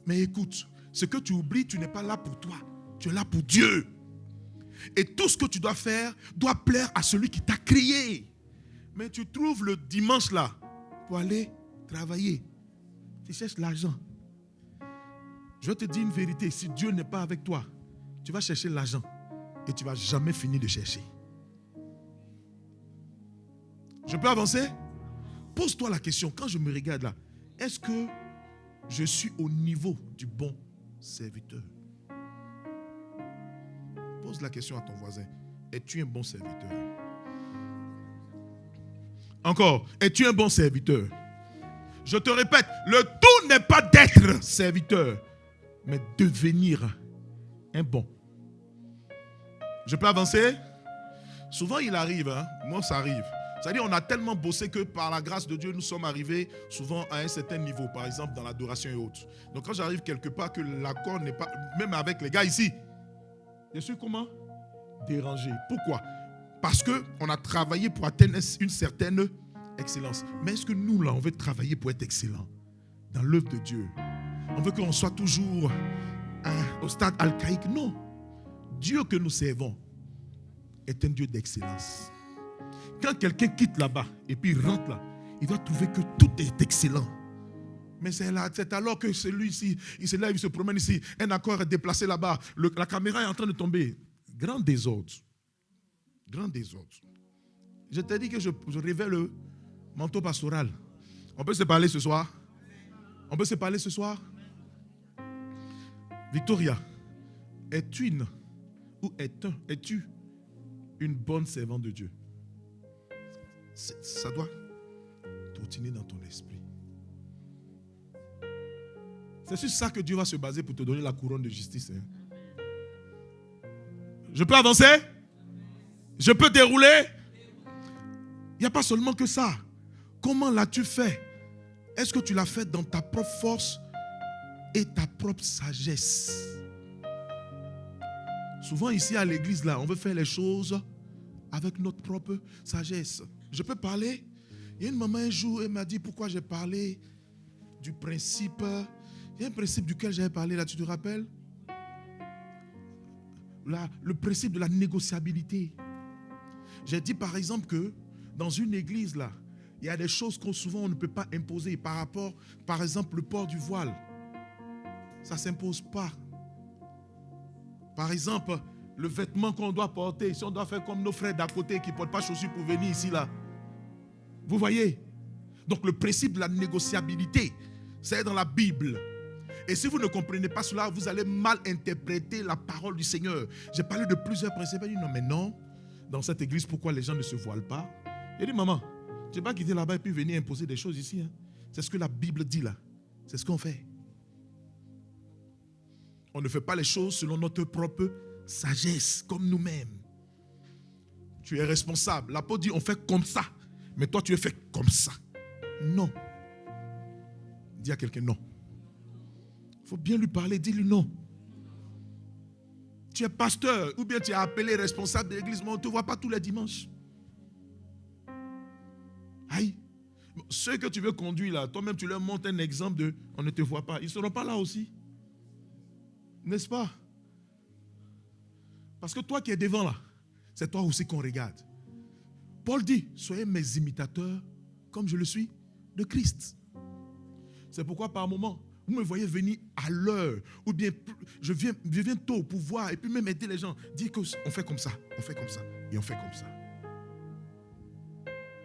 Mais écoute, ce que tu oublies, tu n'es pas là pour toi. Tu es là pour Dieu. Et tout ce que tu dois faire doit plaire à celui qui t'a créé. Mais tu trouves le dimanche là pour aller travailler. Tu cherches l'argent. Je te dis une vérité, si Dieu n'est pas avec toi, tu vas chercher l'argent et tu ne vas jamais finir de chercher. Je peux avancer? Pose-toi la question, quand je me regarde là, est-ce que je suis au niveau du bon serviteur? Pose la question à ton voisin. Es-tu un bon serviteur? Encore, es-tu un bon serviteur? Je te répète, le tout n'est pas d'être serviteur, mais devenir un bon. Je peux avancer? Souvent il arrive, moi ça arrive. C'est-à-dire on a tellement bossé que par la grâce de Dieu, nous sommes arrivés souvent à un certain niveau, par exemple dans l'adoration et autres. Donc quand j'arrive quelque part que l'accord n'est pas, même avec les gars ici, je suis comment? Dérangé. Pourquoi? Parce qu'on a travaillé pour atteindre une certaine excellence. Mais est-ce que nous, là, on veut travailler pour être excellent dans l'œuvre de Dieu? On veut qu'on soit toujours au stade archaïque? Non. Dieu que nous servons est un Dieu d'excellence. Quand quelqu'un quitte là-bas et puis rentre là, il doit trouver que tout est excellent. Mais c'est alors que celui-ci, il se lève, il se promène ici, un accord est déplacé là-bas, la caméra est en train de tomber. Grand désordre. Grand désordre. Je t'ai dit que je révèle le manteau pastoral. On peut se parler ce soir? On peut se parler ce soir? Victoria, es-tu une bonne servante de Dieu? Ça doit trottiner dans ton esprit. C'est sur ça que Dieu va se baser pour te donner la couronne de justice. Je peux avancer? Je peux dérouler? Il n'y a pas seulement que ça. Comment l'as-tu fait? Est-ce que tu l'as fait dans ta propre force et ta propre sagesse? Souvent ici à l'église, là, on veut faire les choses avec notre propre sagesse. Je peux parler? Il y a une maman un jour, elle m'a dit pourquoi j'ai parlé du principe. Il y a un principe duquel j'avais parlé là, tu te rappelles? Le principe de la négociabilité. J'ai dit par exemple que dans une église là, il y a des choses qu'on souvent on ne peut pas imposer par rapport, par exemple le port du voile. Ça ne s'impose pas. Par exemple, le vêtement qu'on doit porter, si on doit faire comme nos frères d'à côté qui ne portent pas chaussures pour venir ici là. Vous voyez? Donc le principe de la négociabilité, c'est dans la Bible. Et si vous ne comprenez pas cela, vous allez mal interpréter la parole du Seigneur. J'ai parlé de plusieurs principes. Il dit non, mais non. Dans cette église, pourquoi les gens ne se voilent pas? Il dit maman, tu n'es pas quitté là-bas et puis venir imposer des choses ici. C'est ce que la Bible dit là. C'est ce qu'on fait. On ne fait pas les choses selon notre propre sagesse, comme nous-mêmes. Tu es responsable. L'apôtre dit on fait comme ça. Mais toi, tu es fait comme ça. Non. Dis à quelqu'un non. Il faut bien lui parler, dis-lui non. Tu es pasteur ou bien tu es appelé responsable de l'église, mais on ne te voit pas tous les dimanches. Aïe. Ceux que tu veux conduire là, toi-même tu leur montres un exemple de on ne te voit pas. Ils ne seront pas là aussi. N'est-ce pas? Parce que toi qui es devant là, c'est toi aussi qu'on regarde. Paul dit, soyez mes imitateurs comme je le suis de Christ. C'est pourquoi par moment, vous me voyez venir à l'heure, ou bien je viens tôt pour voir et puis même aider les gens. Dire qu'on fait comme ça, on fait comme ça, et on fait comme ça.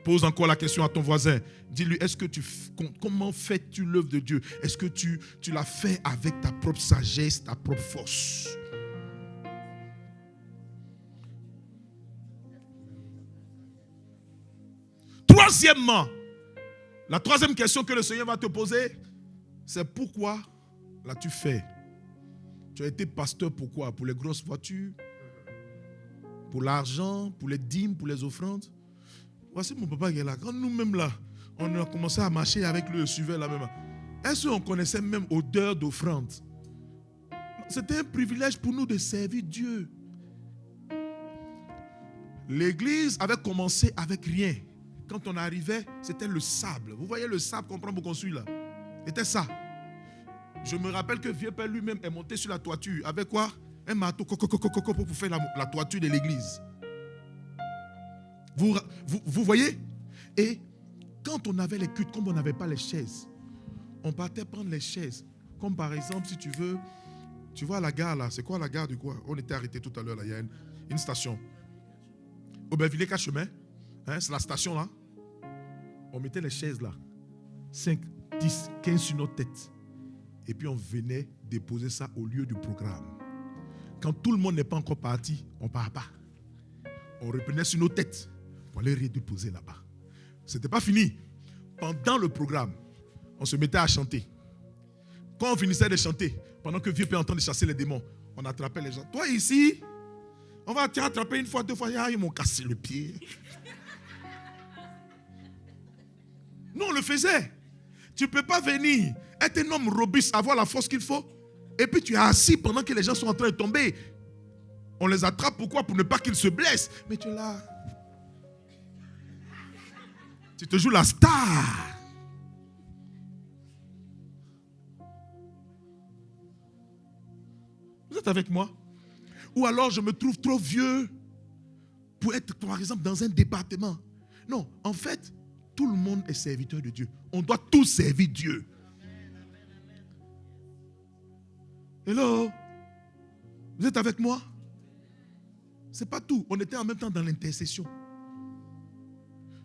Pose encore la question à ton voisin. Dis-lui, comment fais-tu l'œuvre de Dieu? Est-ce que tu la fais avec ta propre sagesse, ta propre force? Troisièmement, La troisième question que le Seigneur va te poser, c'est pourquoi l'as-tu fait? Tu as été pasteur pourquoi? Pour les grosses voitures? Pour l'argent? Pour les dîmes? Pour les offrandes? Voici mon papa qui est là. Quand nous-mêmes là, on a commencé à marcher avec lui, suivait la même. Est-ce qu'on connaissait même odeur d'offrande? C'était un privilège pour nous de servir Dieu. L'église avait commencé avec rien. Quand on arrivait, c'était le sable. Vous voyez le sable qu'on prend pour construire là? C'était ça. Je me rappelle que vieux père lui-même est monté sur la toiture. Avec quoi? Un marteau pour faire la toiture de l'église. Vous voyez? Et quand on avait les cultes, comme on n'avait pas les chaises, on partait prendre les chaises. Comme par exemple, si tu veux, tu vois la gare là, c'est quoi la gare du quoi? On était arrêté tout à l'heure là, il y a une station. Aubervilliers 4 chemins, hein, c'est la station là. On mettait les chaises là, 5, 10, 15 sur notre tête. Et puis on venait déposer ça au lieu du programme. Quand tout le monde n'est pas encore parti, on ne part pas. On reprenait sur nos têtes pour aller redéposer là-bas. Ce n'était pas fini. Pendant le programme, on se mettait à chanter. Quand on finissait de chanter, pendant que vieux père est en train de chasser les démons, on attrapait les gens. Toi ici, on va te rattraper une fois, 2 fois. Ah, ils m'ont cassé le pied. Nous, on le faisait. Tu ne peux pas venir, être un homme robuste, avoir la force qu'il faut, et puis tu es assis pendant que les gens sont en train de tomber. On les attrape, pourquoi? Pour ne pas qu'ils se blessent. Mais tu es là. Tu te joues la star. Vous êtes avec moi? Ou alors je me trouve trop vieux pour être, par exemple, dans un département. Non, en fait, tout le monde est serviteur de Dieu. On doit tous servir Dieu. Hello? Vous êtes avec moi? C'est pas tout. On était en même temps dans l'intercession.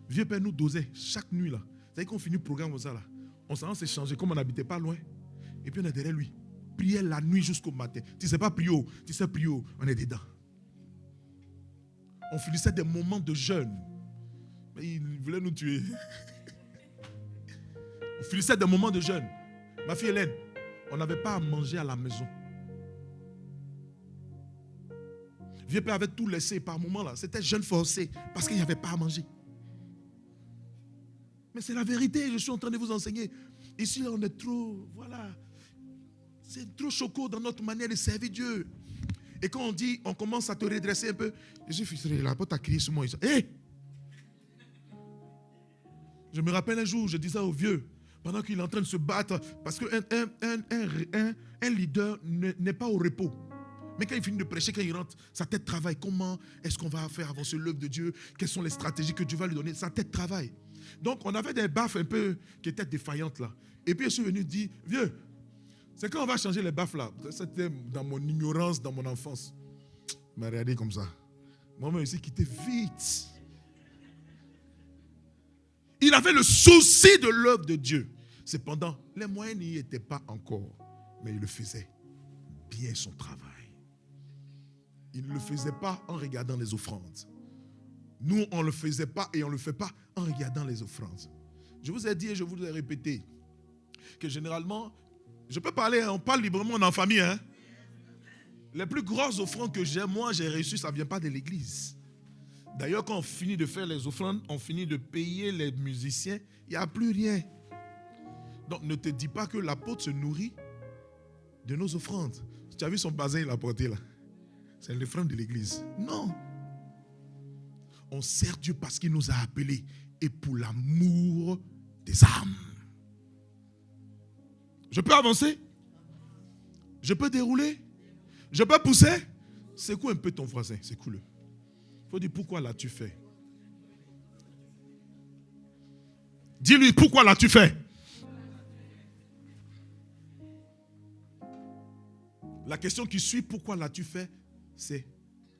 Vieux père nous dosait chaque nuit là. Vous savez qu'on finit le programme comme ça là. On s'en s'échanger comme on n'habitait pas loin. Et puis on est derrière lui. Priait la nuit jusqu'au matin. Tu ne sais pas prier, tu sais prier, on est dedans. On finissait des moments de jeûne. Mais il voulait nous tuer. On finissait des moments de jeûne. Ma fille Hélène, on n'avait pas à manger à la maison. Vieux père avait tout laissé par moment là. C'était jeûne forcé parce qu'il n'y avait pas à manger. Mais c'est la vérité, je suis en train de vous enseigner. Ici, là, on est trop, voilà. C'est trop choquant dans notre manière de servir Dieu. Et quand on dit, on commence à te redresser un peu. Je suis frustré, la porte a crié sur moi. Hé! Je me rappelle un jour, je disais au vieux, pendant qu'il est en train de se battre, parce qu'un leader n'est pas au repos. Mais quand il finit de prêcher, quand il rentre, sa tête travaille. Comment est-ce qu'on va faire avancer l'œuvre de Dieu? Quelles sont les stratégies que Dieu va lui donner? Sa tête travaille. Donc, on avait des baffes un peu qui étaient défaillantes là. Et puis, je suis venu dire, vieux, c'est quand on va changer les baffes là. C'était dans mon ignorance, dans mon enfance. Il m'a regardé comme ça. Moi-même, il s'est quitté vite. Il avait le souci de l'œuvre de Dieu. Cependant, les moyens n'y étaient pas encore. Mais il le faisait bien son travail. Il ne le faisait pas en regardant les offrandes. Nous, on ne le faisait pas et on ne le fait pas en regardant les offrandes. Je vous ai dit et je vous ai répété que généralement, je peux parler, on parle librement en famille. Hein? Les plus grosses offrandes que j'ai reçues, ça ne vient pas de l'église. D'ailleurs, quand on finit de faire les offrandes, on finit de payer les musiciens, il n'y a plus rien. Donc, ne te dis pas que l'apôtre se nourrit de nos offrandes. Tu as vu son bazin, il a porté là. C'est l'offrande de l'église. Non. On sert Dieu parce qu'il nous a appelés et pour l'amour des âmes. Je peux avancer? Je peux dérouler? Je peux pousser? Secoue un peu ton voisin, secoue-le. Il faut dire pourquoi l'as-tu fait? Dis-lui pourquoi l'as-tu fait? La question qui suit, pourquoi l'as-tu fait? C'est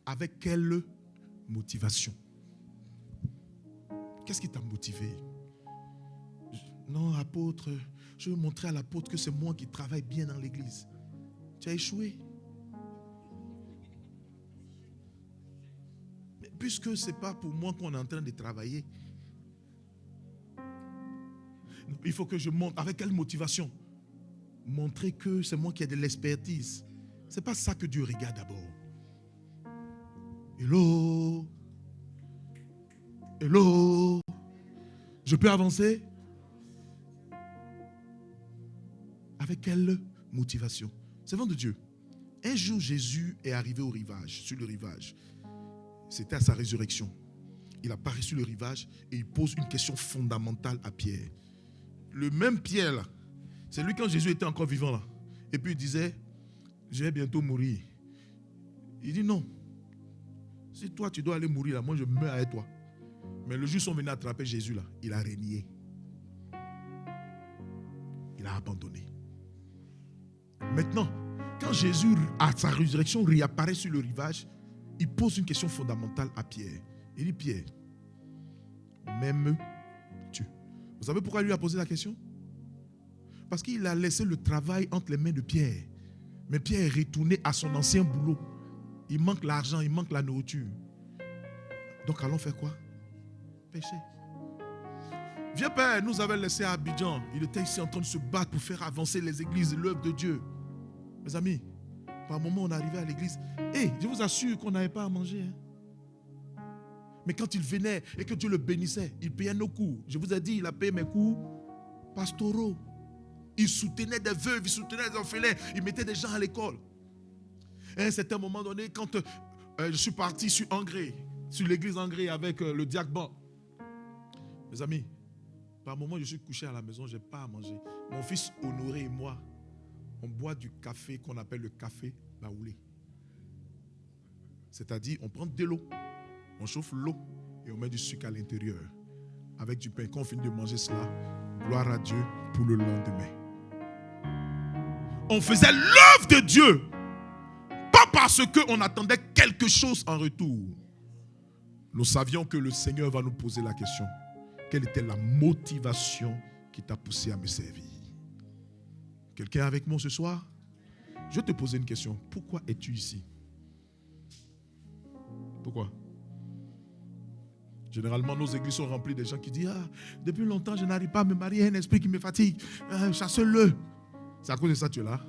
avec quelle motivation? Qu'est-ce qui t'a motivé? Non, apôtre, je veux montrer à l'apôtre que c'est moi qui travaille bien dans l'église. Tu as échoué. Mais puisque ce n'est pas pour moi qu'on est en train de travailler, Il faut que je monte. Avec quelle motivation? Montrer que c'est moi qui ai de l'expertise. Ce n'est pas ça que Dieu regarde d'abord. Hello? Hello? Je peux avancer? Avec quelle motivation? C'est venant de Dieu. Un jour, Jésus est arrivé au rivage, sur le rivage. C'était à sa résurrection. Il apparaît sur le rivage et il pose une question fondamentale à Pierre. Le même Pierre là, c'est lui quand Jésus était encore vivant là. Et puis il disait, je vais bientôt mourir. Il dit non. Si toi tu dois aller mourir là, moi je meurs avec toi. Mais le jour où ils sont venus attraper Jésus là, il a renié. Il a abandonné. Maintenant, quand Jésus à sa résurrection réapparaît sur le rivage, il pose une question fondamentale à Pierre. Il dit, Pierre, m'aimes-tu? Vous savez pourquoi il lui a posé la question? Parce qu'il a laissé le travail entre les mains de Pierre. Mais Pierre est retourné à son ancien boulot. Il manque l'argent, il manque la nourriture. Donc allons faire quoi? Pécher. Vieux père nous avait laissé à Abidjan. Il était ici en train de se battre pour faire avancer les églises et l'œuvre de Dieu. Mes amis, par moment on arrivait à l'église. Je vous assure qu'on n'avait pas à manger. Mais quand il venait et que Dieu le bénissait, il payait nos coûts. Je vous ai dit, il a payé mes coûts pastoraux. Il soutenait des veuves, il soutenait des orphelins, il mettait des gens à l'école. Et à un certain moment donné, quand je suis parti sur Angré, sur l'église Angré avec le diacre, mes amis, par moment je suis couché à la maison, je n'ai pas à manger. Mon fils Honoré et moi, on boit du café qu'on appelle le café baoulé. C'est-à-dire, on prend de l'eau, on chauffe l'eau et on met du sucre à l'intérieur. Avec du pain. Quand on finit de manger cela, gloire à Dieu pour le lendemain. On faisait l'œuvre de Dieu. Pas parce qu'on attendait quelque chose en retour. Nous savions que le Seigneur va nous poser la question. Quelle était la motivation qui t'a poussé à me servir? Quelqu'un est avec moi ce soir? Je vais te poser une question. Pourquoi es-tu ici? Pourquoi? Généralement, nos églises sont remplies de gens qui disent depuis longtemps, je n'arrive pas à me marier, il y a un esprit qui me fatigue. Chasse-le. C'est à cause de ça que tu es là.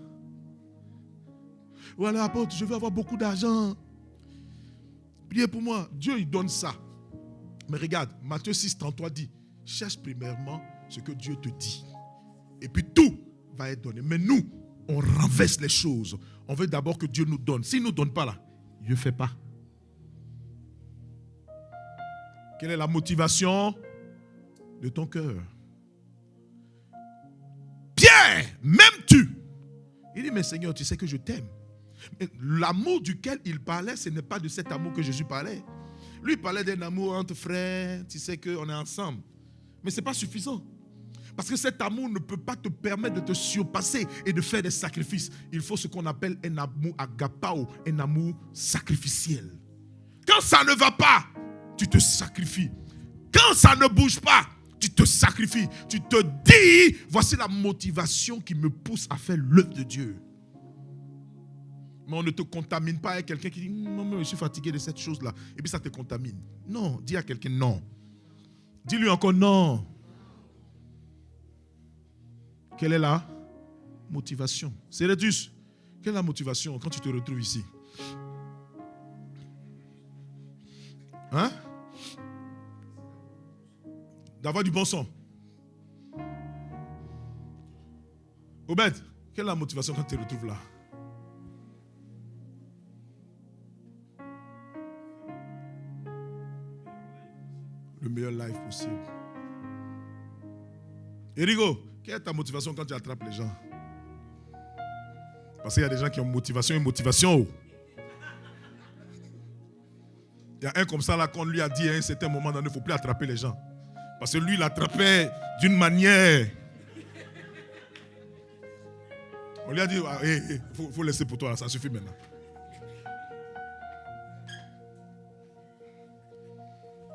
Ou alors, apôtre, je veux avoir beaucoup d'argent. Priez pour moi. Dieu, il donne ça. Mais regarde, Matthieu 6, 33 dit, cherche premièrement ce que Dieu te dit. Et puis tout va être donné. Mais nous, on renverse les choses. On veut d'abord que Dieu nous donne. S'il ne nous donne pas là, Dieu ne fait pas. Quelle est la motivation de ton cœur? Pierre, m'aimes-tu? Il dit, mais Seigneur, tu sais que je t'aime. Mais l'amour duquel il parlait, ce n'est pas de cet amour que Jésus parlait. Lui, il parlait d'un amour entre frères, tu sais qu'on est ensemble. Mais ce n'est pas suffisant. Parce que cet amour ne peut pas te permettre de te surpasser et de faire des sacrifices. Il faut ce qu'on appelle un amour agapao, un amour sacrificiel. Quand ça ne va pas, tu te sacrifies. Quand ça ne bouge pas, tu te sacrifies. Tu te dis, voici la motivation qui me pousse à faire l'œuvre de Dieu. Mais on ne te contamine pas avec quelqu'un qui dit, non, mais je suis fatigué de cette chose-là. Et puis ça te contamine. Non, dis à quelqu'un non. Dis-lui encore non. Quelle est la motivation? C'est Rédus. Quelle est la motivation quand tu te retrouves ici? Hein? D'avoir du bon sang. Obed, quelle est la motivation quand tu te retrouves là? Le meilleur life possible. Erigo, quelle est ta motivation quand tu attrapes les gens? Parce qu'il y a des gens qui ont motivation et motivation. Il y a un comme ça là qu'on lui a dit à un certain moment donné, il ne faut plus attraper les gens. Parce que lui, il attrapait d'une manière. On lui a dit, faut laisser pour toi, ça suffit maintenant.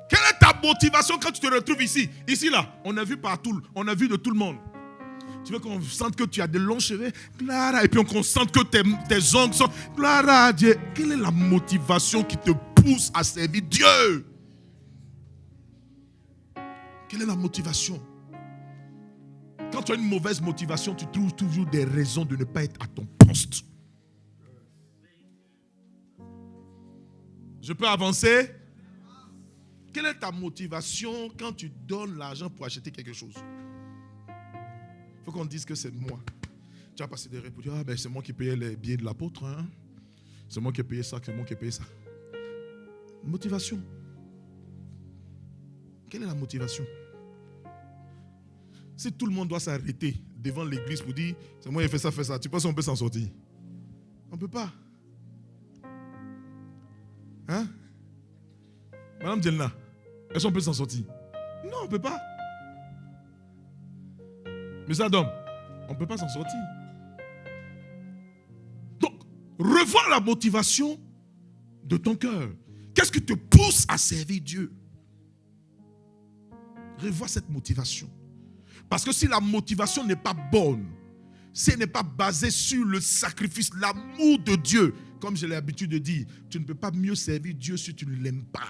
Quelle est ta motivation quand tu te retrouves ici? Ici là, on a vu partout, on a vu de tout le monde. Tu veux qu'on sente que tu as de longs cheveux? Clara. Et puis qu'on sente que tes ongles sont... Clara, Dieu. Quelle est la motivation qui te pousse à servir Dieu? Quelle est la motivation? Quand tu as une mauvaise motivation, tu trouves toujours des raisons de ne pas être à ton poste. Je peux avancer? Quelle est ta motivation quand tu donnes l'argent pour acheter quelque chose? Il faut qu'on dise que c'est moi. Tu vas passer des pour dire, ah ben c'est moi qui payais les billets de l'apôtre. Hein? C'est moi qui ai payé ça, c'est moi qui ai payé ça. Motivation. Quelle est la motivation? Si tout le monde doit s'arrêter devant l'église pour dire, c'est moi qui ai fait ça, tu penses qu'on peut s'en sortir? On ne peut pas. Hein? Madame Djelna, est-ce qu'on peut s'en sortir? Non, on ne peut pas. Mais ça, Dom, on ne peut pas s'en sortir. Donc, revois la motivation de ton cœur. Qu'est-ce qui te pousse à servir Dieu? Revois cette motivation. Parce que si la motivation n'est pas bonne, si elle n'est pas basée sur le sacrifice, l'amour de Dieu, comme j'ai l'habitude de dire, tu ne peux pas mieux servir Dieu si tu ne l'aimes pas.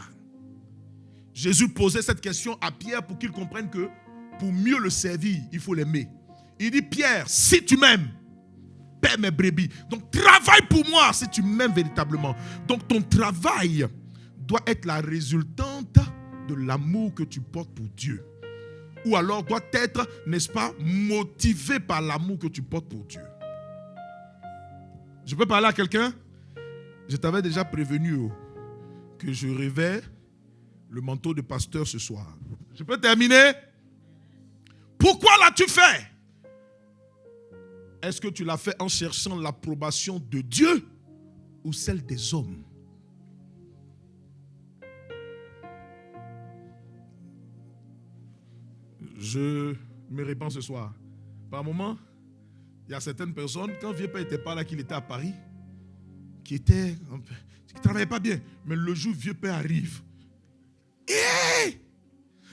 Jésus posait cette question à Pierre pour qu'il comprenne que pour mieux le servir, il faut l'aimer. Il dit, Pierre, si tu m'aimes, paie mes brebis. Donc travaille pour moi si tu m'aimes véritablement. Donc ton travail doit être la résultante de l'amour que tu portes pour Dieu. Ou alors doit être, n'est-ce pas, motivé par l'amour que tu portes pour Dieu. Je peux parler à quelqu'un? Je t'avais déjà prévenu que je revais le manteau de pasteur ce soir. Je peux terminer? Pourquoi l'as-tu fait? Est-ce que tu l'as fait en cherchant l'approbation de Dieu ou celle des hommes? Je me réponds ce soir. Par moment, il y a certaines personnes, quand vieux père n'était pas là, qu'il était à Paris, qui ne travaillaient pas bien. Mais le jour où vieux père arrive,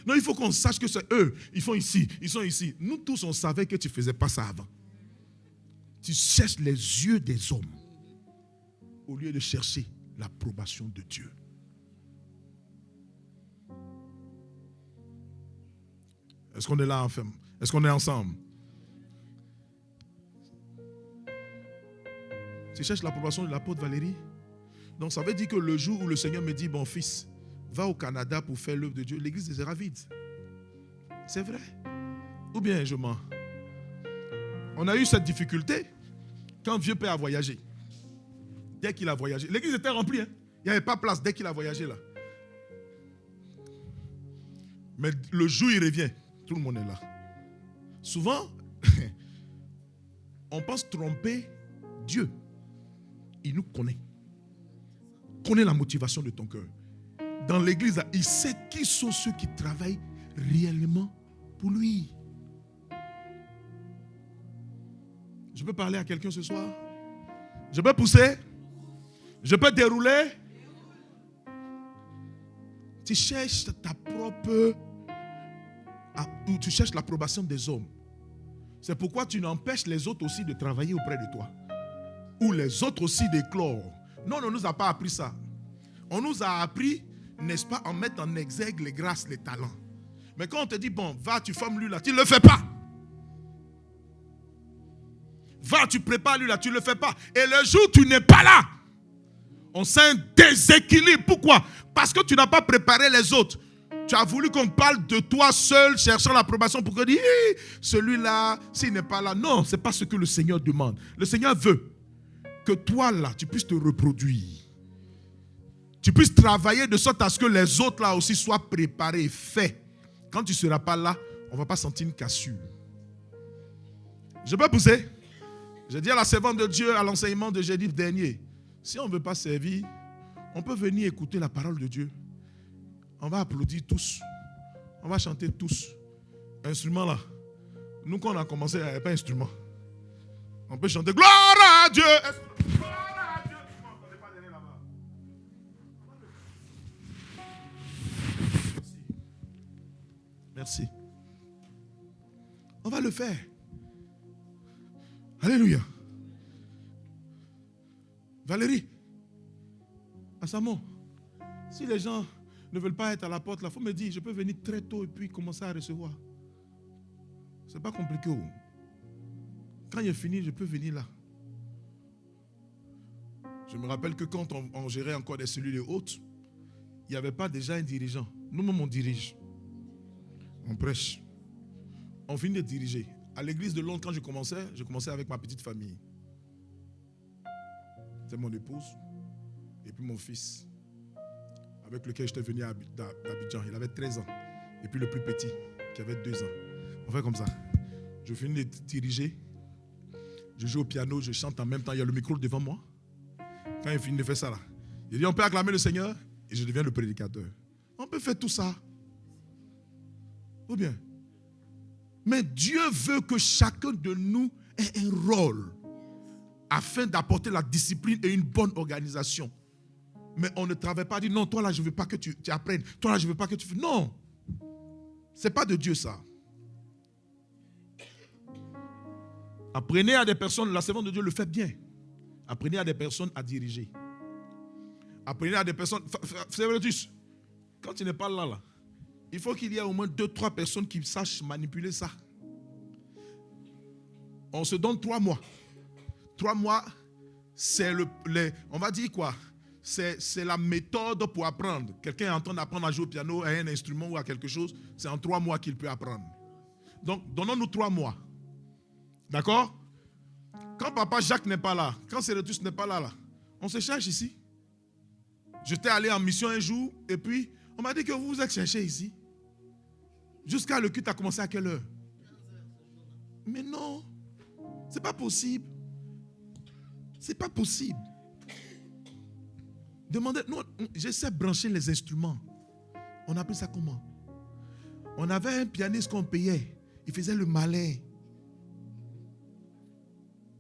non, il faut qu'on sache que c'est eux. Ils sont ici. Nous tous, on savait que tu ne faisais pas ça avant. Tu cherches les yeux des hommes au lieu de chercher l'approbation de Dieu. Est-ce qu'on est là enfin? Est-ce qu'on est ensemble? Tu cherches l'approbation de l'apôtre Valérie? Donc ça veut dire que le jour où le Seigneur me dit, bon fils, va au Canada pour faire l'œuvre de Dieu, l'église sera vide. C'est vrai. Ou bien je mens. On a eu cette difficulté quand vieux père a voyagé. Dès qu'il a voyagé, l'église était remplie. Hein? Il n'y avait pas place dès qu'il a voyagé là. Mais le jour où il revient, tout le monde est là. Souvent, on pense tromper Dieu. Il nous connaît. Connaît la motivation de ton cœur. Dans l'église, il sait qui sont ceux qui travaillent réellement pour lui. Je peux parler à quelqu'un ce soir? Je peux pousser? Je peux dérouler? Tu cherches ta propre... ou tu cherches l'approbation des hommes. C'est pourquoi tu n'empêches les autres aussi de travailler auprès de toi. Ou les autres aussi d'éclore. Non, on ne nous a pas appris ça. On nous a appris, n'est-ce pas, en mettre en exergue les grâces, les talents. Mais quand on te dit, bon, va, tu formes lui là, tu ne le fais pas. Va, tu prépares lui là, tu ne le fais pas. Et le jour où tu n'es pas là, on sent un déséquilibre. Pourquoi? Parce que tu n'as pas préparé les autres. Tu as voulu qu'on parle de toi seul, cherchant l'approbation pour que dire, celui-là, s'il n'est pas là. Non, ce n'est pas ce que le Seigneur demande. Le Seigneur veut que toi là, tu puisses te reproduire. Tu puisses travailler de sorte à ce que les autres là aussi soient préparés, faits. Quand tu ne seras pas là, on ne va pas sentir une cassure. Je peux pousser? J'ai dit à la servante de Dieu, à l'enseignement de jeudi dernier, si on ne veut pas servir, on peut venir écouter la parole de Dieu. On va applaudir tous. On va chanter tous. Instrument là. Nous, quand on a commencé, il n'y avait pas d'instrument. On peut chanter gloire à Dieu. Gloire à Dieu. On n'est pas derrière là-bas. Merci. On va le faire. Alléluia. Valérie, Asamo, si les gens ne veulent pas être à la porte, il faut me dire, je peux venir très tôt et puis commencer à recevoir. C'est pas compliqué. Quand il est fini, je peux venir là. Je me rappelle que quand on gérait encore des cellules hautes, il n'y avait pas déjà un dirigeant. Nous-mêmes, on dirige. On prêche. On finit de diriger. À l'église de Londres, quand je commençais avec ma petite famille. C'est mon épouse et puis mon fils, avec lequel j'étais venu d'Abidjan. Il avait 13 ans. Et puis le plus petit, qui avait 2 ans. On fait comme ça. Je finis de diriger. Je joue au piano, je chante en même temps. Il y a le micro devant moi. Quand il finit de faire ça là, il dit on peut acclamer le Seigneur et je deviens le prédicateur. On peut faire tout ça. Ou bien. Mais Dieu veut que chacun de nous ait un rôle afin d'apporter la discipline et une bonne organisation. Mais on ne travaille pas, dit non, toi là je ne veux pas que tu apprennes. Toi là je ne veux pas que tu fasses. Non. Ce n'est pas de Dieu ça. Apprenez à des personnes, la servante de Dieu le fait bien. Apprenez à des personnes à diriger. Apprenez à des personnes. Quand tu n'es pas là, il faut qu'il y ait au moins 2-3 personnes qui sachent manipuler ça. On se donne 3 mois. 3 mois, c'est on va dire quoi? C'est la méthode pour apprendre. Quelqu'un est en train d'apprendre à jouer au piano, à un instrument ou à quelque chose, c'est en 3 mois qu'il peut apprendre. Donc, donnons-nous 3 mois. D'accord? Quand papa Jacques n'est pas là, quand Sérétus n'est pas là, on se cherche ici. J'étais allé en mission un jour et puis on m'a dit que vous vous êtes cherché ici. Jusqu'à le culte a commencé à quelle heure? Mais non, c'est pas possible. C'est pas possible. Demandez, nous, j'essaie de brancher les instruments. On appelle ça comment? On avait un pianiste qu'on payait. Il faisait le malin.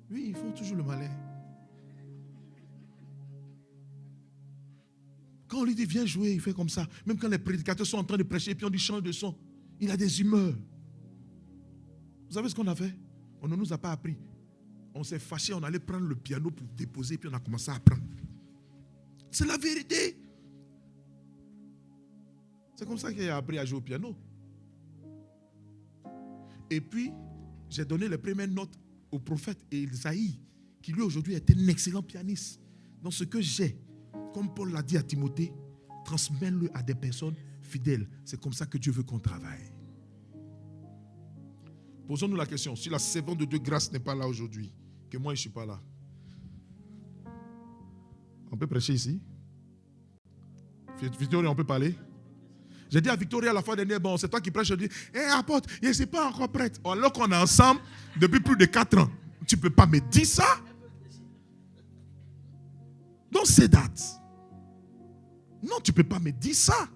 Oui, ils font toujours le malin. Quand on lui dit viens jouer, il fait comme ça. Même quand les prédicateurs sont en train de prêcher et puis on dit change de son, il a des humeurs. Vous savez ce qu'on a fait? On ne nous a pas appris. On s'est fâché, on allait prendre le piano pour déposer et puis on a commencé à apprendre. C'est la vérité. C'est comme ça qu'il a appris à jouer au piano. Et puis, j'ai donné les premières notes au prophète Esaïe, qui lui aujourd'hui est un excellent pianiste. Donc ce que j'ai, comme Paul l'a dit à Timothée, transmets-le à des personnes fidèles. C'est comme ça que Dieu veut qu'on travaille. Posons-nous la question, si la servante de Dieu grâce n'est pas là aujourd'hui, que moi je ne suis pas là, on peut prêcher ici? Victoria, on peut parler? J'ai dit à Victoria la fois dernière, bon, c'est toi qui prêches, je dis, apôtre, je ne suis pas encore prête. Alors qu'on est ensemble depuis plus de 4 ans. Tu ne peux pas me dire ça? Don't say that. Non, tu ne peux pas me dire ça.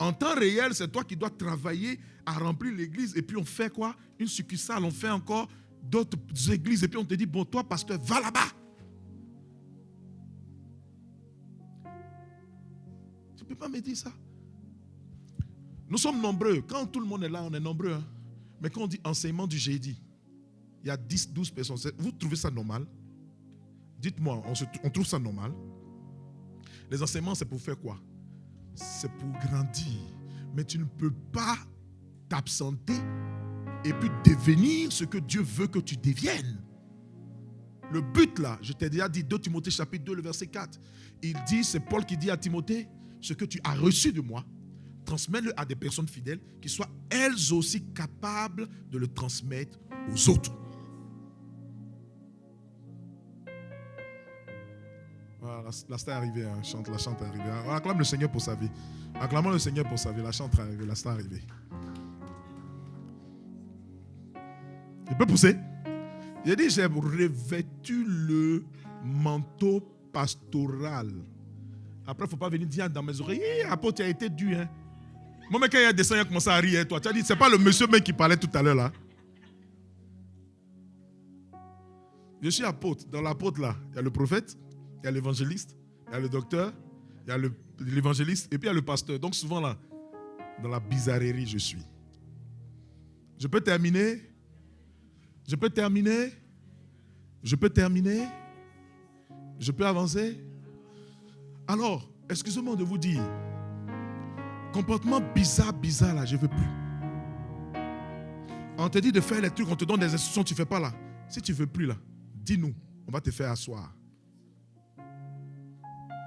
En temps réel, c'est toi qui dois travailler à remplir l'église. Et puis on fait quoi? Une succursale, on fait encore d'autres églises. Et puis on te dit, bon, toi, pasteur, va là-bas. Tu ne peux pas me dire ça. Nous sommes nombreux. Quand tout le monde est là, on est nombreux. Hein? Mais quand on dit enseignement du jeudi, il y a 10-12 personnes. Vous trouvez ça normal? Dites-moi, on trouve ça normal? Les enseignements, c'est pour faire quoi? C'est pour grandir. Mais tu ne peux pas t'absenter et puis devenir ce que Dieu veut que tu deviennes. Le but là, je t'ai déjà dit, 2 Timothée chapitre 2, le verset 4. Il dit, c'est Paul qui dit à Timothée, ce que tu as reçu de moi, transmets-le à des personnes fidèles qui soient elles aussi capables de le transmettre aux autres. Voilà, la star est arrivée, hein, la chante est arrivée. On acclame le Seigneur pour sa vie. Acclamons le Seigneur pour sa vie. La chante est arrivée, la star est arrivée. Il peut pousser. Il a dit, j'ai revêtu le manteau pastoral. Après, il ne faut pas venir dire dans mes oreilles, apôtre, tu as été dur. Hein? Moi, quand il a descendu, il a commencé à rire. Toi, tu as dit, ce n'est pas le monsieur même qui parlait tout à l'heure là. Je suis apôtre. Dans l'apôtre là, il y a le prophète, il y a l'évangéliste, il y a le docteur, il y a l'évangéliste et puis il y a le pasteur. Donc souvent là, dans la bizarrerie, je suis. Je peux terminer? Je peux terminer? Je peux terminer? Je peux avancer? Alors, excusez-moi de vous dire, comportement bizarre là, je ne veux plus. On te dit de faire les trucs, on te donne des instructions, tu ne fais pas là. Si tu ne veux plus là, dis-nous, on va te faire asseoir.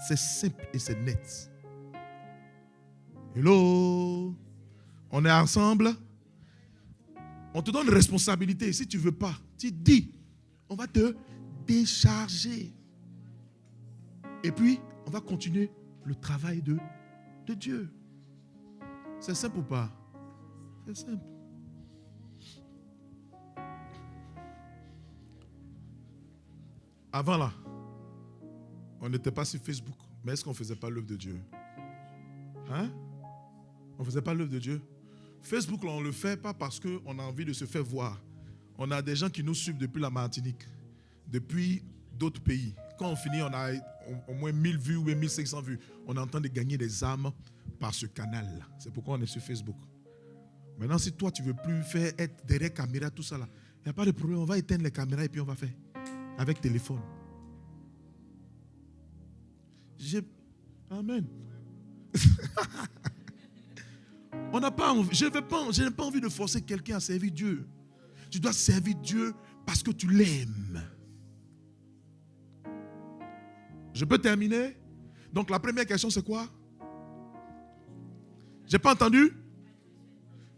C'est simple et c'est net. Hello? On est ensemble? On te donne une responsabilité. Si tu ne veux pas, tu dis, on va te décharger. Et puis, on va continuer le travail de Dieu. C'est simple ou pas? C'est simple. Avant là, on n'était pas sur Facebook. Mais est-ce qu'on ne faisait pas l'œuvre de Dieu? Hein? On ne faisait pas l'œuvre de Dieu? Facebook, là, on ne le fait pas parce qu'on a envie de se faire voir. On a des gens qui nous suivent depuis la Martinique, depuis d'autres pays. Quand on finit, on a au moins 1000 vues ou 1500 vues. On est en train de gagner des âmes par ce canal-là. C'est pourquoi on est sur Facebook. Maintenant, si toi, tu ne veux plus faire être derrière caméra, tout ça là, il n'y a pas de problème. On va éteindre les caméras et puis on va faire avec téléphone. Amen. On n'a pas envie, je n'ai pas envie de forcer quelqu'un à servir Dieu. Tu dois servir Dieu parce que tu l'aimes. Je peux terminer? Donc la première question c'est quoi? J'ai pas entendu?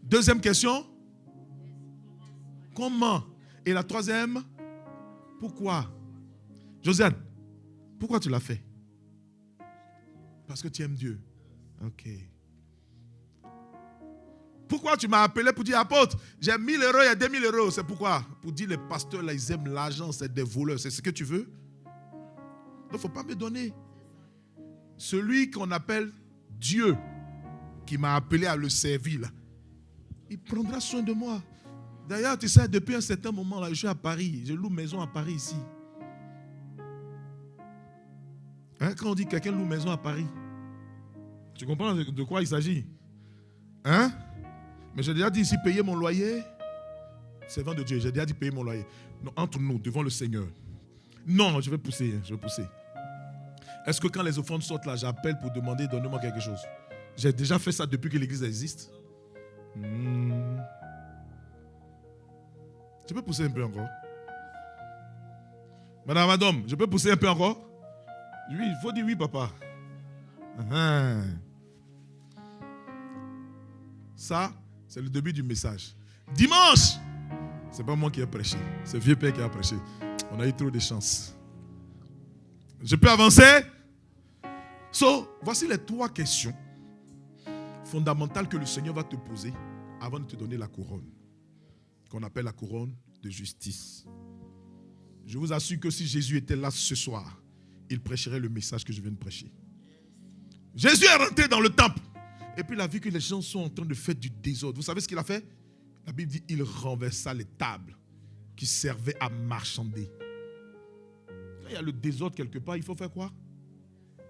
Deuxième question? Comment? Et la troisième? Pourquoi? Josiane, pourquoi tu l'as fait? Parce que tu aimes Dieu. Ok. Pourquoi tu m'as appelé pour dire apôtre, j'ai 1000 euros, il y a 2000 euros. C'est pourquoi? Pour dire les pasteurs là, ils aiment l'argent, c'est des voleurs. C'est ce que tu veux? Donc il ne faut pas me donner. Celui qu'on appelle Dieu, qui m'a appelé à le servir là, il prendra soin de moi. D'ailleurs, tu sais, depuis un certain moment là, je suis à Paris. Je loue maison à Paris ici. Hein, quand on dit quelqu'un loue maison à Paris, tu comprends de quoi il s'agit? Hein? Mais j'ai déjà dit ici, payer mon loyer, c'est vent de Dieu. J'ai déjà dit payer mon loyer. Non, entre nous, devant le Seigneur. Non, je vais pousser. Est-ce que quand les offrandes sortent là, j'appelle pour demander, donne-moi quelque chose? J'ai déjà fait ça depuis que l'église existe. Je peux pousser un peu encore? Madame, je peux pousser un peu encore? Oui, il faut dire oui, papa. Ça, c'est le début du message. Dimanche, c'est pas moi qui ai prêché, c'est vieux père qui a prêché. On a eu trop de chance. Je peux avancer? Voici les 3 questions fondamentales que le Seigneur va te poser avant de te donner la couronne, qu'on appelle la couronne de justice. Je vous assure que si Jésus était là ce soir, il prêcherait le message que je viens de prêcher. Jésus est rentré dans le temple. Et puis il a vu que les gens sont en train de faire du désordre. Vous savez ce qu'il a fait? La Bible dit il renversa les tables qui servaient à marchander. Quand il y a le désordre quelque part, il faut faire quoi?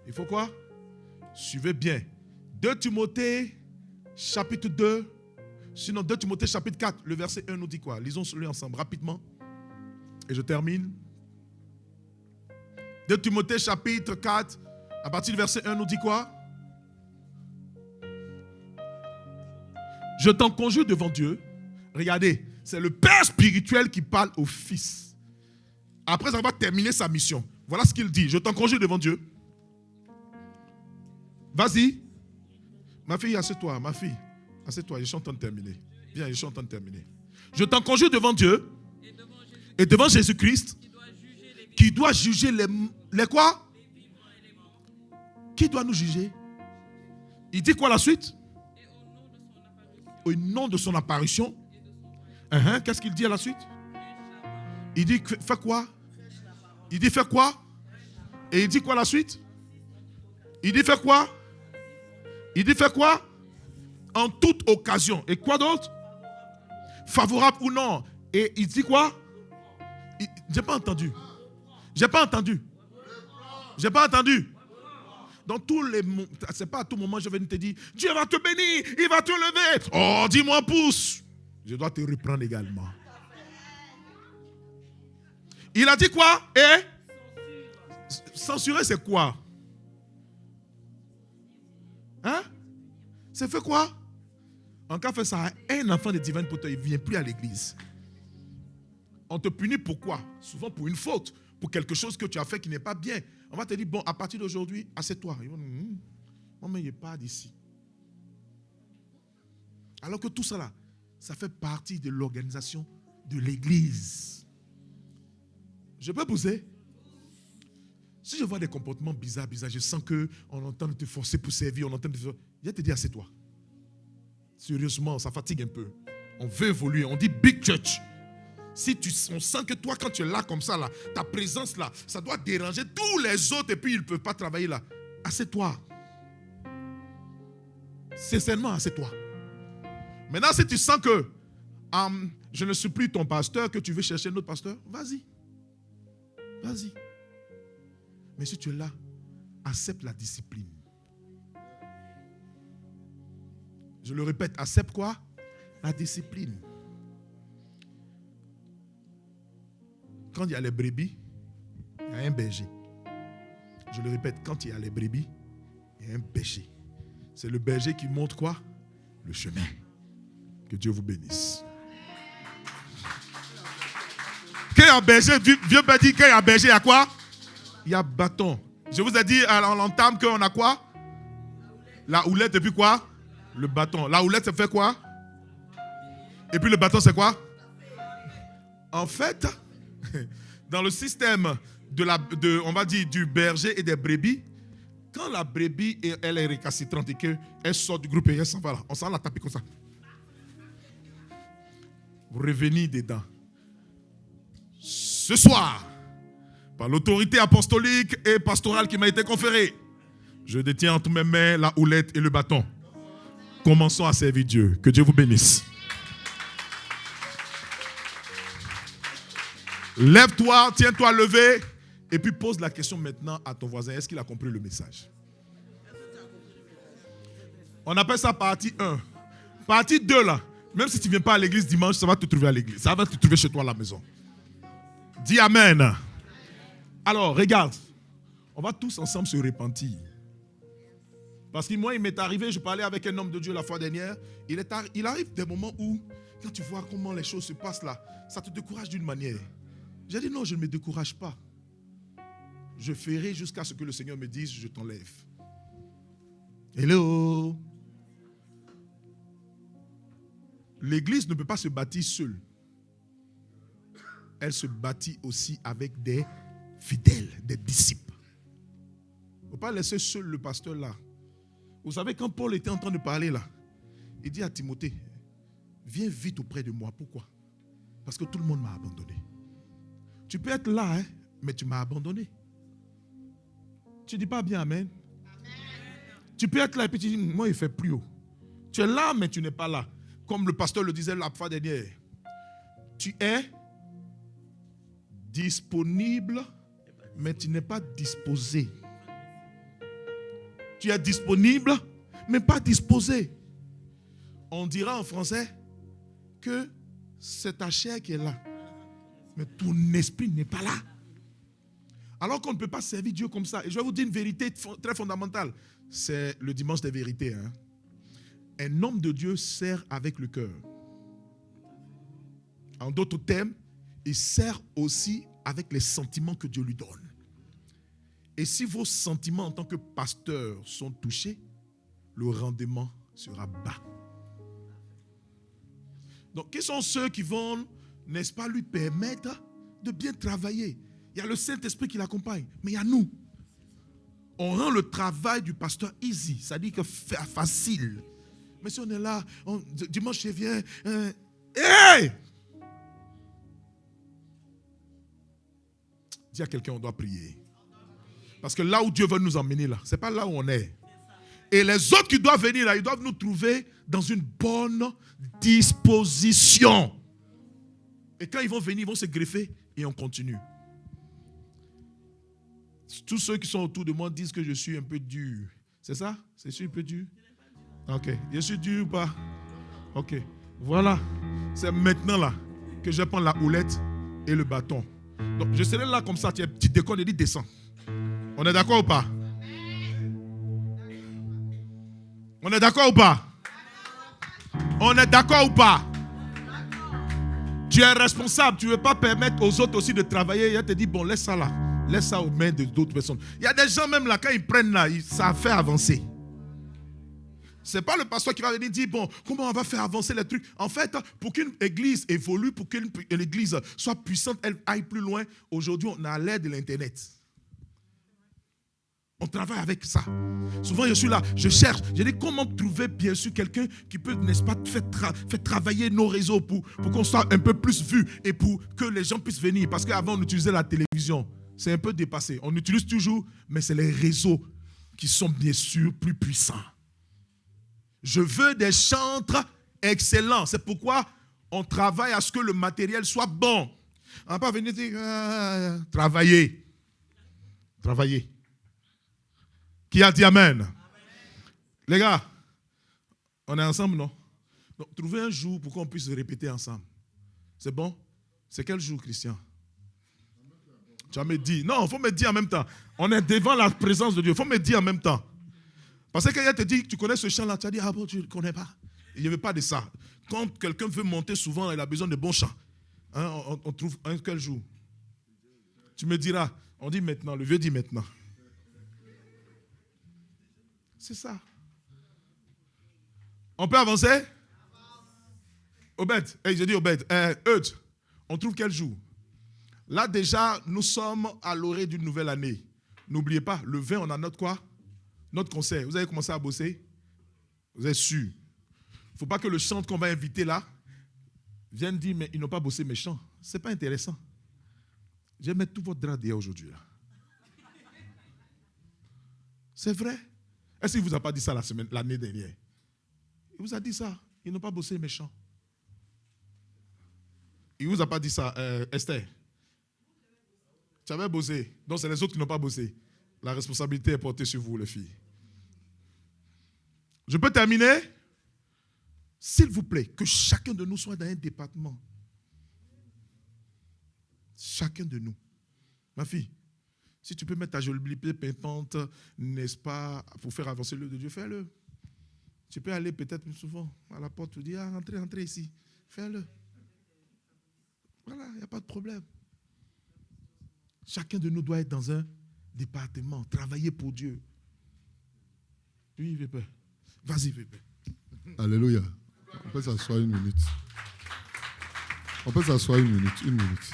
Il faut quoi? Suivez bien. 2 Timothée chapitre 2. Sinon 2 Timothée chapitre 4. Le verset 1 nous dit quoi? Lisons-le ensemble rapidement. Et je termine. 2 Timothée chapitre 4. À partir du verset 1 nous dit quoi? Je t'en conjure devant Dieu. Regardez, c'est le Père spirituel qui parle au Fils. Après avoir terminé sa mission. Voilà ce qu'il dit. Je t'en conjure devant Dieu. Vas-y. Ma fille, assieds-toi. Ma fille, assieds-toi. Je suis en train de terminer. Viens, je suis en train de terminer. Je t'en conjure devant Dieu et devant Jésus-Christ qui doit juger les quoi? Qui doit nous juger? Il dit quoi la suite? Au nom de son apparition. Qu'est-ce qu'il dit à la suite? Il dit fais quoi? Il dit fais quoi? Et il dit quoi la suite? Il dit fais quoi? Il dit fais quoi? En toute occasion. Et quoi d'autre? Favorable ou non. Et il dit quoi? J'ai pas entendu. J'ai pas entendu. J'ai pas entendu. Dans tous les moments, c'est pas à tout moment je vais te dire Dieu va te bénir, il va te lever. Oh, dis-moi pouce. Je dois te reprendre également. Il a dit quoi? Et censurer c'est quoi? Hein? C'est fait quoi? En cas fait ça, un enfant de Divine Potter, il ne vient plus à l'église. On te punit pourquoi? Souvent pour une faute, pour quelque chose que tu as fait qui n'est pas bien. On va te dire, bon, à partir d'aujourd'hui, assieds-toi. Moi, mais il n'est pas d'ici. Alors que tout ça là, ça fait partie de l'organisation de l'église. Je peux pousser? Si je vois des comportements bizarres, je sens qu'on entend te forcer pour servir, on entend te forcer. Je vais te dire, assieds-toi. Sérieusement, ça fatigue un peu. On veut évoluer, on dit big church. Si on sent que toi, quand tu es là comme ça, là, ta présence là, ça doit déranger tous les autres et puis ils ne peuvent pas travailler là. Assieds-toi. Sincèrement, assieds-toi. Maintenant, si tu sens que je ne suis plus ton pasteur, que tu veux chercher un autre pasteur, vas-y. Vas-y. Mais si tu es là, accepte la discipline. Je le répète, accepte quoi? La discipline. Quand il y a les brebis, il y a un berger. Je le répète, quand il y a les brebis, il y a un berger. C'est le berger qui montre quoi? Le chemin. Que Dieu vous bénisse. Quand il y a berger, Dieu m'a dit, quand il y a berger, il y a quoi? Il y a bâton. Je vous ai dit à l'entame qu'on a quoi? La houlette et puis quoi? Le bâton. La houlette, ça fait quoi? Et puis le bâton, c'est quoi? En fait, dans le système on va dire du berger et des brebis, quand la brebis elle est récalcitrante et qu'elle sort du groupe et elle s'en va là, on s'en la taper comme ça. Vous revenez dedans. Ce soir, par l'autorité apostolique et pastorale qui m'a été conférée, je détiens entre mes mains la houlette et le bâton. Commençons à servir Dieu. Que Dieu vous bénisse. Lève-toi, tiens-toi levé et puis pose la question maintenant à ton voisin. Est-ce qu'il a compris le message? On appelle ça partie 1. Partie 2 là. Même si tu ne viens pas à l'église dimanche, ça va te trouver à l'église. Ça va te trouver chez toi à la maison. Dis Amen. Alors, regarde. On va tous ensemble se repentir. Parce que moi, il m'est arrivé, je parlais avec un homme de Dieu la fois dernière. Il arrive des moments où, quand tu vois comment les choses se passent là, ça te décourage d'une manière. J'ai dit non, je ne me décourage pas. Je ferai jusqu'à ce que le Seigneur me dise, je t'enlève. Hello. L'église ne peut pas se bâtir seule. Elle se bâtit aussi avec des fidèles, des disciples. Il ne faut pas laisser seul le pasteur là. Vous savez, quand Paul était en train de parler là, il dit à Timothée, viens vite auprès de moi. Pourquoi? Parce que tout le monde m'a abandonné. Tu peux être là, mais tu m'as abandonné. Tu ne dis pas bien Amen. Tu peux être là et puis tu dis, moi il fait plus haut. Tu es là, mais tu n'es pas là. Comme le pasteur le disait la fois dernière. Tu es disponible, mais tu n'es pas disposé. Tu es disponible, mais pas disposé. On dira en français que c'est ta chair qui est là, mais ton esprit n'est pas là. Alors qu'on ne peut pas servir Dieu comme ça. Et je vais vous dire une vérité très fondamentale. C'est le dimanche des vérités. Un homme de Dieu sert avec le cœur. En d'autres termes, il sert aussi avec les sentiments que Dieu lui donne. Et si vos sentiments en tant que pasteur sont touchés, le rendement sera bas. Donc, qui sont ceux qui vont, n'est-ce pas, lui permettre de bien travailler? Il y a le Saint-Esprit qui l'accompagne, mais il y a nous. On rend le travail du pasteur easy, c'est-à-dire que facile. Mais si on est là, dimanche je viens, hey! Dis à quelqu'un, on doit prier. Parce que là où Dieu veut nous emmener, là, ce n'est pas là où on est. Et les autres qui doivent venir là, ils doivent nous trouver dans une bonne disposition. Et quand ils vont venir, ils vont se greffer et on continue. Tous ceux qui sont autour de moi disent que je suis un peu dur. C'est ça? Je suis un peu dur? Ok. Je suis dur ou pas? Ok. Voilà. C'est maintenant là que je prends la houlette et le bâton. Donc je serai là comme ça. Tu déconnes et dis descends. On est d'accord ou pas? On est d'accord ou pas? On est d'accord ou pas? Tu es responsable. Tu ne veux pas permettre aux autres aussi de travailler. Il te dit, bon, laisse ça là. Laisse ça aux mains d'autres personnes. Il y a des gens même là, quand ils prennent là, ça fait avancer. Ce n'est pas le pasteur qui va venir dire, bon, comment on va faire avancer les trucs. En fait, pour qu'une église évolue, pour qu'une église soit puissante, elle aille plus loin, aujourd'hui, on a l'aide de l'Internet. On travaille avec ça. Souvent, je suis là, je cherche. Je dis, comment trouver, bien sûr, quelqu'un qui peut, n'est-ce pas, faire travailler nos réseaux pour qu'on soit un peu plus vu et pour que les gens puissent venir. Parce qu'avant, on utilisait la télévision. C'est un peu dépassé. On utilise toujours, mais c'est les réseaux qui sont, bien sûr, plus puissants. Je veux des chantres excellents. C'est pourquoi on travaille à ce que le matériel soit bon. On ne va pas venir dire, travailler. Travailler. Qui a dit amen? Amen. Les gars, on est ensemble, non? Donc, trouvez un jour pour qu'on puisse répéter ensemble. C'est bon? C'est quel jour, Christian? Tu vas me dire. Non, il faut me dire en même temps. On est devant la présence de Dieu. Il faut me dire en même temps. Parce que quand il te dit, tu connais ce chant-là, tu as dit, ah bon, tu ne le connais pas. Il n'y avait pas de ça. Quand quelqu'un veut monter souvent, il a besoin de bons chants. Hein, on trouve un quel jour? Tu me diras, on dit maintenant, le vieux dit maintenant. C'est ça. On peut avancer? Obed, je dis Obed, Eudes, on trouve quel jour? Là déjà, nous sommes à l'orée d'une nouvelle année. N'oubliez pas, le 20, on a notre quoi? Notre conseil. Vous avez commencé à bosser? Vous êtes sûr? Il ne faut pas que le chantre qu'on va inviter là vienne dire, mais ils n'ont pas bossé mes chants. Ce n'est pas intéressant. Je vais mettre tout votre drap d'hier aujourd'hui. Là. C'est vrai. Est-ce qu'il ne vous a pas dit ça l'année dernière? Il vous a dit ça. Ils n'ont pas bossé mes chants. Il ne vous a pas dit ça, Esther. Tu avais bossé. Donc c'est les autres qui n'ont pas bossé. La responsabilité est portée sur vous, les filles. Je peux terminer? S'il vous plaît, que chacun de nous soit dans un département. Chacun de nous. Ma fille, si tu peux mettre ta jolie pimpante, n'est-ce pas, pour faire avancer l'œuvre de Dieu, fais-le. Tu peux aller peut-être souvent à la porte, tu dis, ah, entrez ici. Fais-le. Voilà, il n'y a pas de problème. Chacun de nous doit être dans un département, travailler pour Dieu. Oui, Vépé. Vas-y, Vépé. Alléluia. On peut s'asseoir une minute. On peut s'asseoir une minute.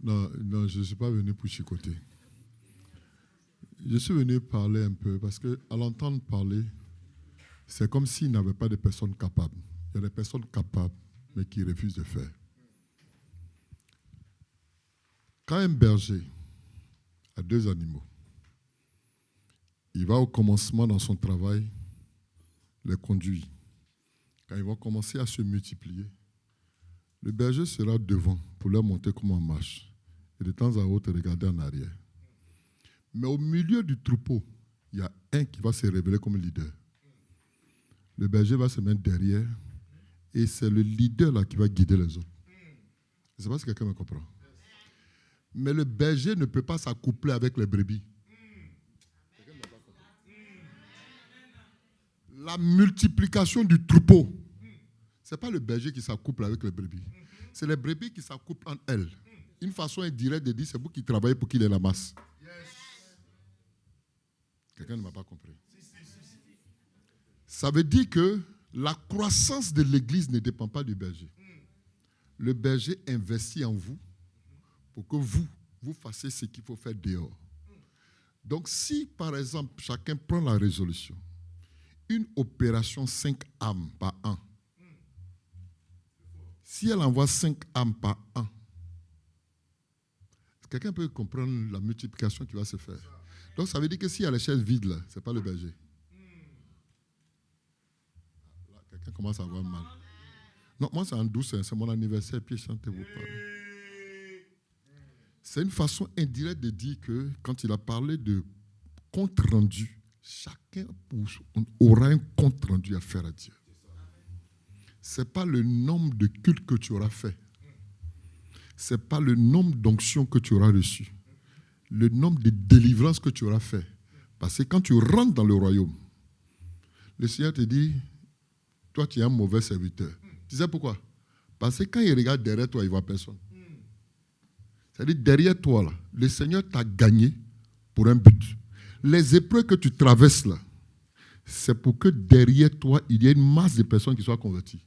Non, je ne suis pas venu pour chicoter. Je suis venu parler un peu parce qu'à l'entendre parler, c'est comme s'il n'avait pas de personnes capables. Il y a des personnes capables, mais qui refusent de faire. Quand un berger a 2 animaux, il va au commencement dans son travail, les conduit. Quand ils vont commencer à se multiplier, le berger sera devant pour leur montrer comment on marche. Et de temps à autre, regarder en arrière. Mais au milieu du troupeau, il y a un qui va se révéler comme leader. Le berger va se mettre derrière et c'est le leader là qui va guider les autres. Je ne sais pas si quelqu'un me comprend. Mais le berger ne peut pas s'accoupler avec les brebis. La multiplication du troupeau, ce n'est pas le berger qui s'accouple avec les brebis. C'est les brebis qui s'accouplent entre elles. Une façon indirecte de dire, c'est vous qui travaillez pour qu'il ait la masse. Quelqu'un ne m'a pas compris. Ça veut dire que la croissance de l'église ne dépend pas du berger. Le berger investit en vous pour que vous fassiez ce qu'il faut faire dehors. Donc si, par exemple, chacun prend la résolution, une opération 5 âmes par an, si elle envoie 5 âmes par an, quelqu'un peut comprendre la multiplication qui va se faire. Donc ça veut dire que s'il y a les chaises vides là, ce n'est pas le berger. Là, quelqu'un commence à avoir mal. Non, moi c'est en douceur, c'est mon anniversaire, puis chantez-vous parler. C'est une façon indirecte de dire que quand il a parlé de compte rendu, chacun aura un compte rendu à faire à Dieu. Ce n'est pas le nombre de cultes que tu auras fait. Ce n'est pas le nombre d'onctions que tu auras reçues. Le nombre de délivrances que tu auras fait. Parce que quand tu rentres dans le royaume, le Seigneur te dit, toi tu es un mauvais serviteur. Tu sais pourquoi? Parce que quand il regarde derrière toi, il ne voit personne. C'est-à-dire derrière toi, là, le Seigneur t'a gagné pour un but. Les épreuves que tu traverses là, c'est pour que derrière toi, il y ait une masse de personnes qui soient converties.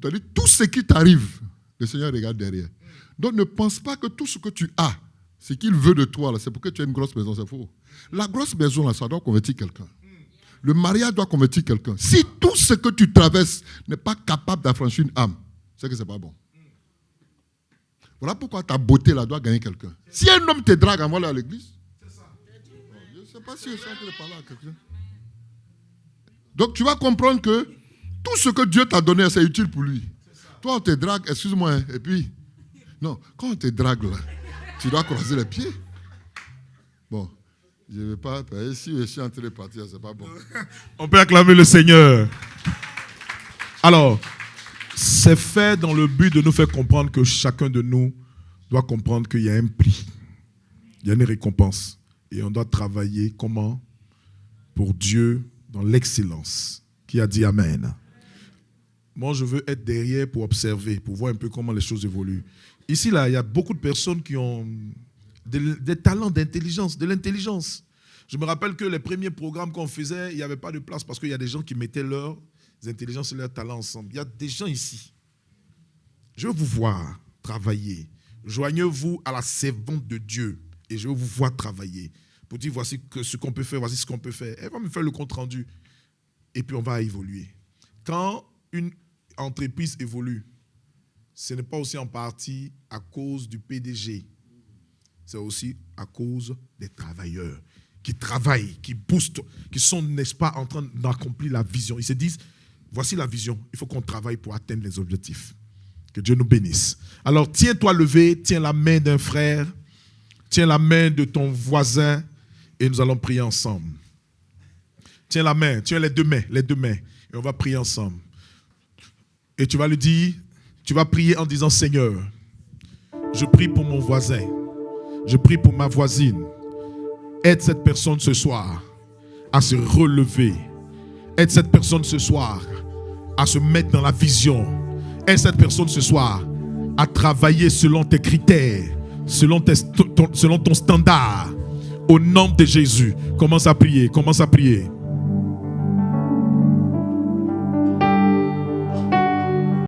C'est-à-dire tout ce qui t'arrive, le Seigneur regarde derrière. Donc ne pense pas que tout ce que tu as, ce qu'il veut de toi, là, c'est pour que tu aies une grosse maison, c'est faux. La grosse maison, là, ça doit convertir quelqu'un. Le mariage doit convertir quelqu'un. Si tout ce que tu traverses n'est pas capable d'affranchir une âme, c'est que ce n'est pas bon. Voilà pourquoi ta beauté là doit gagner quelqu'un. Si un homme te drague, envoie-le à l'église. Je ne sais pas si je suis en train de parler à quelqu'un. Donc tu vas comprendre que tout ce que Dieu t'a donné, c'est utile pour lui. Toi, on te drague, excuse-moi, hein, et puis, non, quand on te drague là, tu dois croiser les pieds. Bon, je ne vais pas, si je suis en train de partir, c'est pas bon. On peut acclamer le Seigneur. Alors, c'est fait dans le but de nous faire comprendre que chacun de nous doit comprendre qu'il y a un prix, il y a une récompense. Et on doit travailler comment? Pour Dieu, dans l'excellence. Qui a dit Amen? Moi, je veux être derrière pour observer, pour voir un peu comment les choses évoluent. Ici, là, il y a beaucoup de personnes qui ont des talents d'intelligence, de l'intelligence. Je me rappelle que les premiers programmes qu'on faisait, il n'y avait pas de place parce qu'il y a des gens qui mettaient leurs intelligences et leurs talents ensemble. Il y a des gens ici. Je veux vous voir travailler. Joignez-vous à la servante de Dieu et je veux vous voir travailler. Pour dire, voici ce qu'on peut faire, voici ce qu'on peut faire. Elle va me faire le compte rendu. Et puis on va évoluer. Quand une entreprise évolue, ce n'est pas aussi en partie à cause du PDG. C'est aussi à cause des travailleurs qui travaillent, qui boostent, qui sont, n'est-ce pas, en train d'accomplir la vision. Ils se disent, voici la vision, il faut qu'on travaille pour atteindre les objectifs. Que Dieu nous bénisse. Alors, tiens-toi levé, tiens la main d'un frère, tiens la main de ton voisin et nous allons prier ensemble. Tiens la main, tiens les deux mains, et on va prier ensemble. Et tu vas lui dire, tu vas prier en disant, Seigneur, je prie pour mon voisin, je prie pour ma voisine. Aide cette personne ce soir à se relever. Aide cette personne ce soir à se mettre dans la vision. Aide cette personne ce soir à travailler selon tes critères, selon ton standard. Au nom de Jésus, commence à prier, commence à prier.